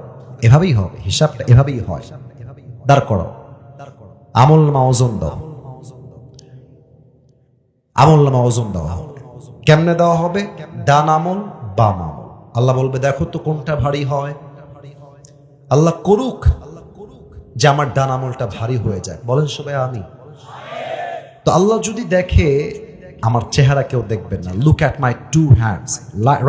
এভাবেই হবে, হিসাবটা এভাবেই হয়। দাঁড় করাও, আমল নামা ওজন দাও, আমল নামা ওজন দেওয়া হবে। কেমনে দেওয়া হবে? ডান আমল, বাম আমল। আল্লাহ বলবে, দেখো তো কোনটা ভারী হয়। আল্লাহ করুক যে আমার ডান আমলটা ভারী হয়ে যায়। বলেন সবাই আমি। তো আল্লাহ যদি দেখে, আমার চেহারা কেউ দেখবেন না। Look at my 2 hands,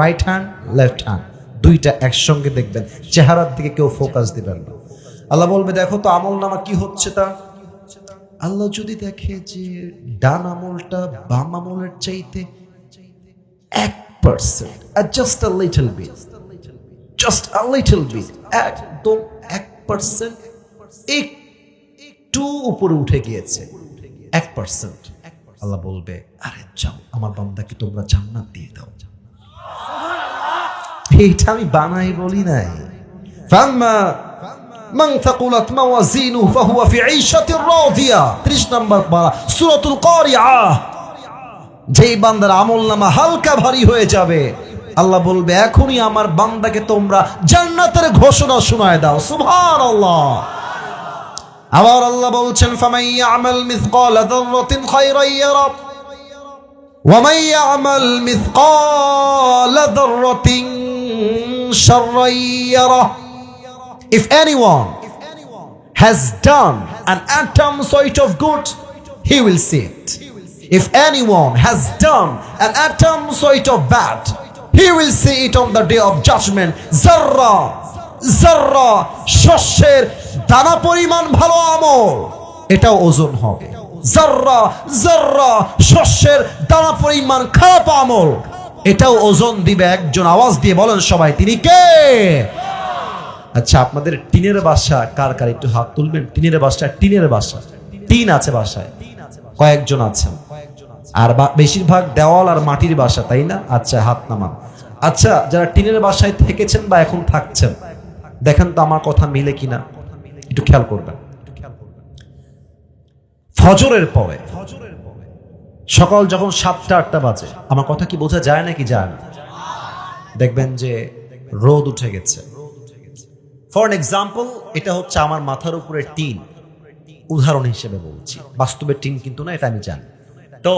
right hand, left hand, দুইটা একসঙ্গে দেখবেন, চেহারার দিকে কেউ ফোকাস দিবেন না। আল্লাহ বলবে, দেখো তো আমল নামা কি হচ্ছে তা। আল্লাহ যদি দেখে যে ডান আমলটা বাম আমলের চাইতে 1%, just a little bit, just a little bit, একদম 1% একটু উপরে উঠে গিয়েছে, 1%, আল্লাহ বলবে, আরে যাও, আমার বান্দাকে তোমরা জান্নাত দিয়ে দাও। এইটা আমি বানাই বলি নাই। ফাম্মা মান থাকুলাত মাওয়াজিনুহু ফাহুয়া ফি ঈশাতির রাদিয়া, 30 নম্বর পারা সূরাতুল কারিআ। যেই বান্দার আমলনামা হালকা ভারী হয়ে যাবে, আল্লাহ বলবে, এখনই আমার বান্দাকে তোমরা জান্নাতের ঘোষণা শোনায় দাও। সুবহানাল্লাহ। আবার আল্লাহ বলছেন, ফামান ইয়ামাল মিসকালা যাররাতিন খায়রান ইয়ারা ওয়া মান ইয়ামাল মিসকালা যাররাতিন শাররান ইয়ারা। If anyone has done an atom sort of good, he will see it. If anyone has done an atom sort of bad, he will see it on the day of judgment. Zarra, zarra, শস্যের দানা পরিমাণ ভালো আমল, এটাও ওজন হবে। জাররা, জাররা, শস্যের দানা পরিমাণ খারাপ আমল, এটাও ওজন দিবে একজন। আওয়াজ দিয়ে বলেন সবাই, তিনি কে? আচ্ছা, আপনাদের টিনের বাসা কার কার একটু হাত তুলবেন। টিনের বাসা, টিনের বাসা, টিন আছে বাসায়, কয়েকজন আছেন? আর বেশিরভাগ দেওয়াল আর মাটির বাসা, তাই না? আচ্ছা, হাত নামান। আচ্ছা, যারা টিনের বাসায় থেকেছেন বা এখন থাকছেন, দেখেন তো আমার কথা মিলে কিনা, একটু খেয়াল করবেন। ফজরের পরে, সকাল যখন 7টা-8টা বাজে, আমার কথা কি বোঝা যায় নাকি যায় না? দেখবেন যে রোদ উঠে গেছে। ফর এন এক্সাম্পল, এটা হচ্ছে আমার মাথার উপরে টিন, উদাহরণ হিসেবে বলছি, বাস্তবে টিন কিন্তু না, এটা আমি জানি। তো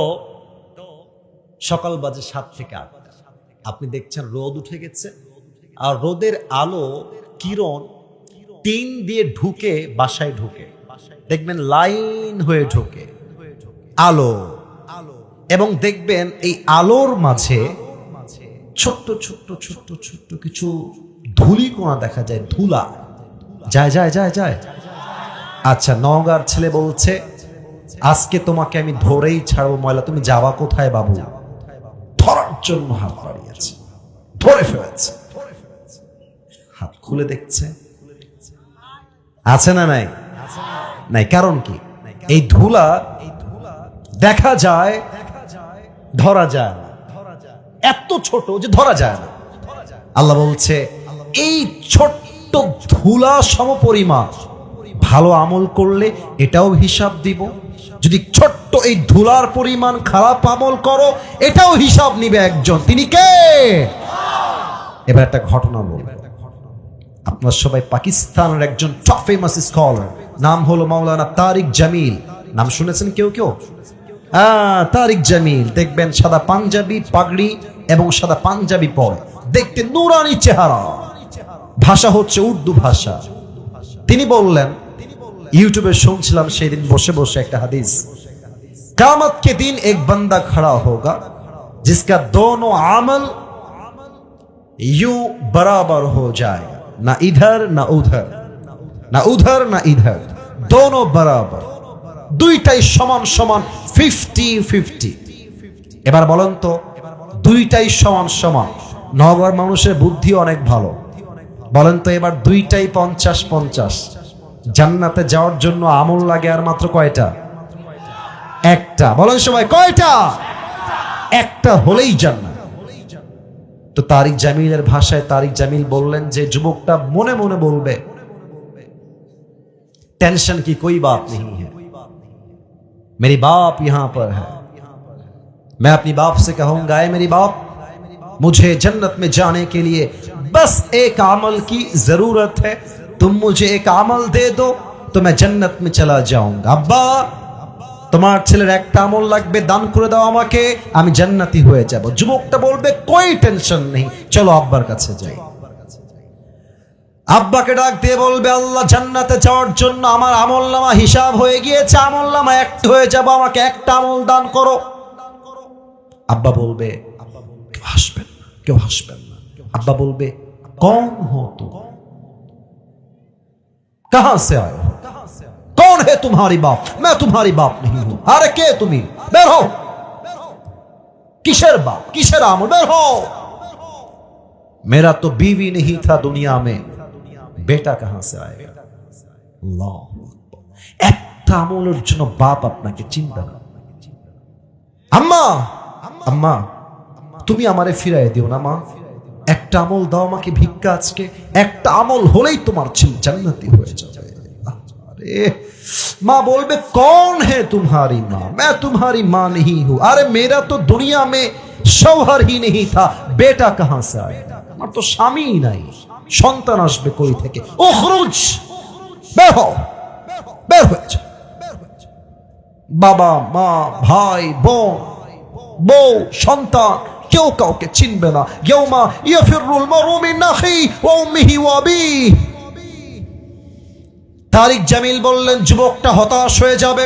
সকাল বাজে 7 থেকে 8, আপনি দেখছেন রোদ উঠে গেছে, আর রোদের আলো কিরণ টিন দিয়ে ঢুকে বাসায় ঢুকে, দেখবেন লাইন হয়ে ঢোকে আলো, এবং দেখবেন এই আলোর মাঝে ছোট্ট ছোট্ট ছোট্ট ছোট্ট কিছু ধূলিকণা দেখা যায়, ধুলা যায় যায় যায় যায়। আচ্ছা, নওগাঁর ছেলে বলছে, আজকে তোমাকে আমি ধরেই ছাড়বো ময়লা, তুমি যাওয়া কোথায় বাবু? ধরার জন্য হাত বাড়িয়েছে, ধরে ফেলেছে, হাত খুলে দেখছে, আছে না নাই? নাই। কারণ কি? এই ধুলা দেখা যায়, ধরা যায় না, এত ছোট যে ধরা যায় না। আল্লাহ বলছে, এই ছোট্ট ধুলা সমপরিমাণ ভালো আমল করলে এটাও হিসাব দিব, যদি ছোট্ট এই ধুলার পরিমাণ খারাপ আমল করো এটাও হিসাব নিবে একজন। তিনি কে? এবার একটা ঘটনা বলবো। আপনারা সবাই পাকিস্তানের একজন টপ ফেমাস স্কলার, নাম হলো মাওলানা তারিক জামিল। নাম শুনেছেন কেউ কেউ? তারিক জামিল, দেখবেন সাদা পাঞ্জাবি, পাগড়ি এবং সাদা পাঞ্জাবি পরে, দেখতে নুরানি চেহারা, ভাষা হচ্ছে উর্দু ভাষা। তিনি বললেন, ইউটিউবে শুনছিলাম সেদিন বসে বসে একটা হাদিস, क़यामत के दिन एक बंदा खड़ा होगा जिसका दोनों अमल यूं बराबर हो जाएगा, ना इधर ना उधर, ना उधर ना इधर, दोनों बराबर, দুইটাই সমান সমান, 50-50। এবার বলেন তো, দুইটাই সমান সমান, নগর মানুষের বুদ্ধি অনেক ভালো, বলেন তো এবার দুইটাই 50-50। জান্নাতে যাওয়ার জন্য আমল লাগে আর মাত্র কয়টা? একটা। বলেন সবাই কয়টা? একটা হলেই জান্নাত। তো তারিক জামিলের ভাষায় তারিক জামিল বললেন যে যুবকটা মনে মনে বলবে, टेंशन की कोई बात नहीं है, मेरी बाप यहां पर है, मैं अपनी बाप से कहूंगा, ऐ मेरी बाप, मुझे जन्नत में जाने के लिए बस एक अमल की जरूरत है, तुम मुझे एक अमल दे दो तो मैं जन्नत में चला जाऊंगा। अब्बा, তোমার ছেলের একটা আমল লাগবে, দান করে দাও আমাকে, আমি জান্নাতি হয়ে যাব। যুবকটা বলবে কোই টেনশন নেই, চলো আব্বার কাছে যাই। আব্বাকে ডাক দিয়ে বলবে, আল্লাহ, জান্নাতে যাওয়ার জন্য আমার আমলনামা হিসাব হয়ে গিয়েছে, আমলনামা একটা হয়ে যাব, আমাকে একটা আমল দান করো। আব্বা বলবে, কেউ হাসবেন না, কেউ হাসবেন না। আব্বা বলবে, কौन हो तुम, कहां से आए हो, कौन है तुम्हारी बाप, मैं तुम्हारी बाप नहीं हूं। अरे के तुम्ही, बेर हो, किशर बाप, किशर আমল, बेर हो। मेरा तो बीवी नहीं था दुनिया में, बेटा कहां से आएगा। আল্লাহ, একটা আমলের জন্য বাপ আপনাকে চিন্তা না। আম্মা, আম্মা, তুমি আমারে ফিরাই দিও না মা, একটা আমল দাও আমাকে ভিক্ষা, আজকে একটা আমল হলেই তোমার ছেলে জান্নাতি হয়ে যাবে। अरे माँ बोलबे, कौन है तुम्हारी माँ, मैं तुम्हारी माँ नहीं हूं। अरे मेरा तो दुनिया में शौहर ही नहीं था, बेटा कहां से आया, আমার তো স্বামী নাই, সন্তান আসবে কই থেকে। উখরুজ, বের হও, বের হয়ে যাও। বাবা মা ভাই বোন বউ সন্তান কেউ কাউকে চিনবে না। ইয়াউমা ইয়াফিরুল মারউ মিন আখি ওয়া উম্মিহি ওয়া আবিহি। তারিক জামিল বললেন, যুবকটা হতাশ হয়ে যাবে।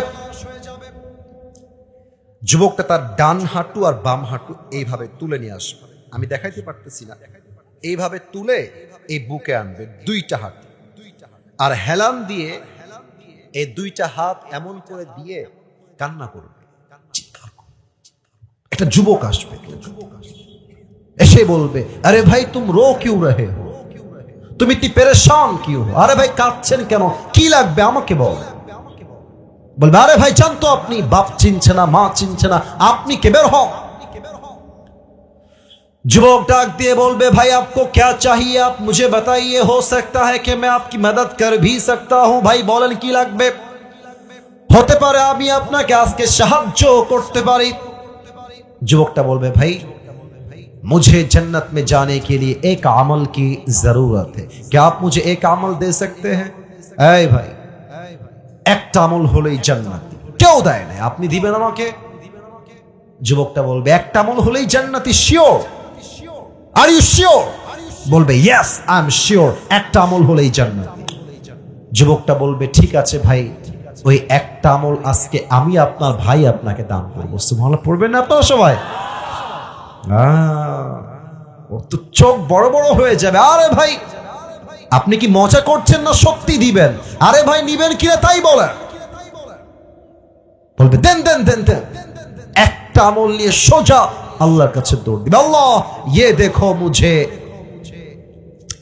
যুবকটা তার ডান হাঁটু আর বাম হাঁটু এইভাবে তুলে নিয়ে আসবে, আমি দেখাইতে পারতেছি না, এইভাবে তুলে এই বুকে আনবে দুইটা হাত, আর হেলান দিয়ে এই দুইটা হাত এমন করে দিয়ে কান্না করবে, চিৎকার করবে। একটা যুবক আসবে, এসে বলবে, আরে ভাই তুম রো কিউ রহে হো, তুমি ইতনি পেরেশান কিউ হো, আরে ভাই কাঁদছেন কেন, কি লাগবে আমাকে বল। বলবে, আরে ভাই জানতো আপনি বাপ চিনছে না, মা চিনছে না, আপনি কে, বের হও। যুবক ডাক দিয়ে বলবে, ভাই आपको क्या चाहिए, आप मुझे बताइए, हो सकता है कि मैं आपकी मदद कर भी सकता हूं। ভাই বলেন কি লাগবে, হতে পারে আমি আপনাকে আজকে সাহায্য করতে পারি। যুবকটা বলবে, ভাই मुझे जन्नत में जाने के लिए एक अमल की जरूरत है, क्या आप मुझे एक अमल दे सकते हैं। ऐ भाई, একটা আমল হলেই জান্নাত, কেউ দেয় না, আপনি দিবেন আমাকে। যুবকটা বলবে, একটা আমল হলেই জান্নাতি, শিওর, আর ইউ শিওর। বলবে, ইয়েস আই এম শিওর, একটা আমল হলেই জান্নাতি। যুবকটা বলবে, ঠিক আছে ভাই, ওই একটা আমল আজকে আমি আপনার ভাই আপনাকে দান করবো। সুবহানাল্লাহ পড়বেন না আপনারা সবাই। ওর তো চোখ বড় বড় হয়ে যাবে। আরে ভাই আপনি কি মজা করছেন না সত্যি দিবেন? আরে ভাই নিবেন কিনা তাই বলেন। বলবে, দেন দেন দেন দেন। একটা আমল নিয়ে সোজা আল্লাহর কাছে দৌড় দিবে, আল্লাহ ये देखो मुझे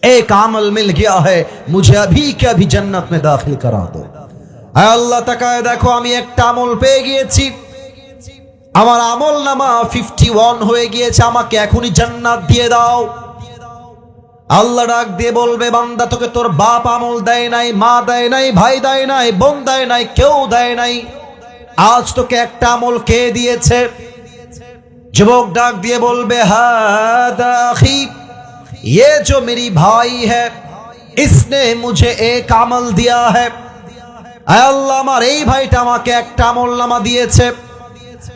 एक अमल मिल गया है, मुझे अभी के अभी जन्नत में दाखिल करा दो। আল্লাহ তাকায় দেখো, আমি একটা আমল পেয়ে গিয়েছি, আমার আমল নামা 51 হয়ে গিয়েছে, আমাকে এখনই জান্নাত দিয়ে দাও। আল্লাহ ডাক দিয়ে বলবে, বান্দা তোকে তোর বাপ আমল দেয় নাই, মা দেয় নাই, ভাই দেয় নাই, বোন দেয় নাই, কেউ দেয় নাই, আজ তোকে একটা আমল কে দিয়েছে। যুবক ডাক দিয়ে বলবে, হাদা আখি, ये जो मेरी भाई है इसने मुझे एक আমল दिया है। আল্লাহ আমার এই ভাইটা আমাকে একটা আমল নামা দিয়েছে।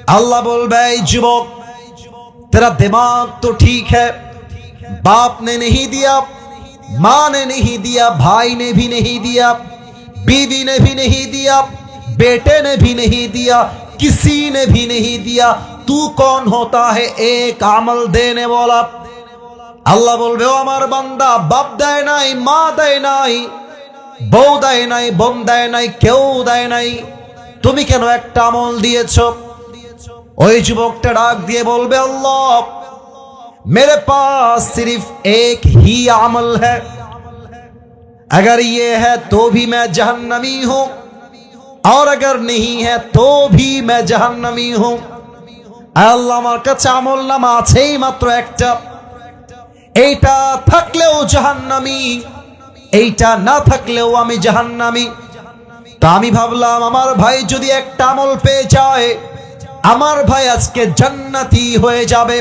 अल्लाह बोल भाई जुबक, तेरा दिमाग तो ठीक है, बाप ने नहीं दिया, माँ ने नहीं दिया, भाई ने भी नहीं दिया, बीवी ने भी नहीं दिया, बेटे ने भी नहीं दिया, किसी ने भी नहीं दिया, तू कौन होता है एक अमल देने वाला? আল্লাহ বলবে, ও আমার বান্দা, বাপ দেয় নাই, মা দেয় নাই, বউ দেয় নাই, বোন দেয় নাই, কেউ দেয় নাই, তুমি কেন একটা আমল দিয়েছো? ওই যুবকটা ডাক দিয়ে বলবে, আল্লাহ मेरे पास सिर्फ एक ही अमल है, अगर ये है तो भी मैं जहन्नमी हूं, और अगर नहीं है तो भी मैं जहन्नमी हूं। আল্লাহ আমার কাছে আমল নামা আছেই মাত্র একটা, এইটা থাকলেও জাহান্নামী, এইটা না থাকলেও আমি জাহান্নামী। তো আমি ভাবলাম আমার ভাই যদি একটা আমল পেয়ে যায়, আমার ভাই আজকে জান্নাতি হয়ে যাবে।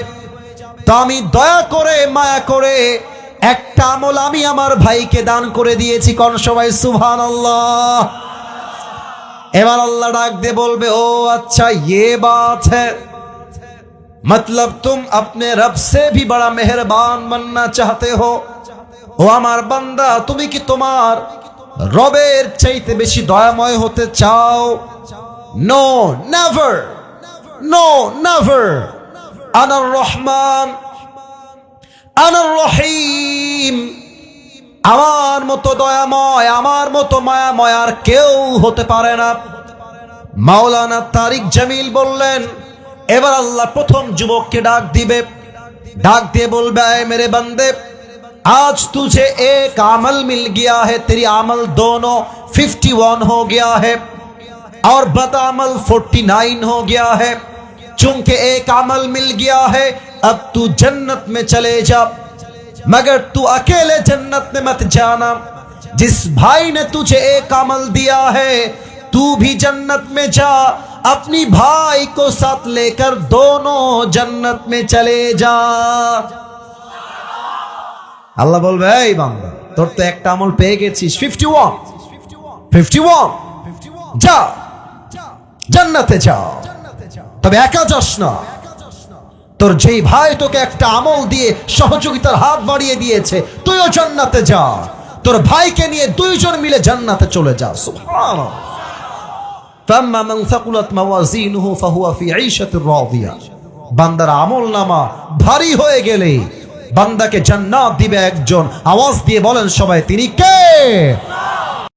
তো আমি দয়া করে মায়া করে একটা আমল আমি আমার ভাইকে দান করে দিয়েছি। কোন সবাই সুবহানাল্লাহ। এবার আল্লাহ ডাক দিয়ে বলবে, ও अच्छा ये बात है, मतलब तुम अपने रब से भी बड़ा मेहरबान बनना चाहते हो। ও আমার বান্দা, তুমি কি তোমার রবের চাইতে বেশি দয়াময় হতে চাও? No never, no never. আনার রহমান, আনার রহিম, আমার মতো দয়াময়, আমার মতো মায়াময় আর কেউ হতে পারে না। মাওলানা তারিক জামিল বললেন, এবার আল্লাহ প্রথম যুবককে ডাক দিবে, ডাক দিয়ে বলবে, আয় মেরে बंदे, आज तुझे एक अमल मिल गया है, तेरी अमल दोनों 51 हो गया है और बदअमल 49 हो गया है। चूंकि एक अमल मिल गया है, अब तू जन्नत में चले जा, मगर तू अकेले जन्नत में मत जाना। जिस भाई ने तुझे एक अमल दिया है, तू भी जन्नत में जा, अपनी भाई को साथ लेकर दोनों जन्नत में चले जा। আল্লাহ বলবে, এই বান্দা, তোর তো একটা আমল পেয়ে গেছিস, 51, যা জান্নাতে যা। তবে একা যাস না, তোর যেই ভাই তোকে একটা আমল দিয়ে সহযোগিতার হাত বাড়িয়ে দিয়েছে, তুইও জান্নাতে যা, তোর ভাইকে নিয়ে দুইজন মিলে জান্নাতে চলে যা। সুবহানাল্লাহ। ফাম্মা মান সাকুলাত মাওয়াজিনুহু ফাহুয়া ফি ঈশাতির রাদিয়া। বান্দার আমলনামা ভারী হয়ে গেলে বান্দাকে জান্নাত দিবে একজন। আওয়াজ দিয়ে বলেন সবাই, তিনি কে?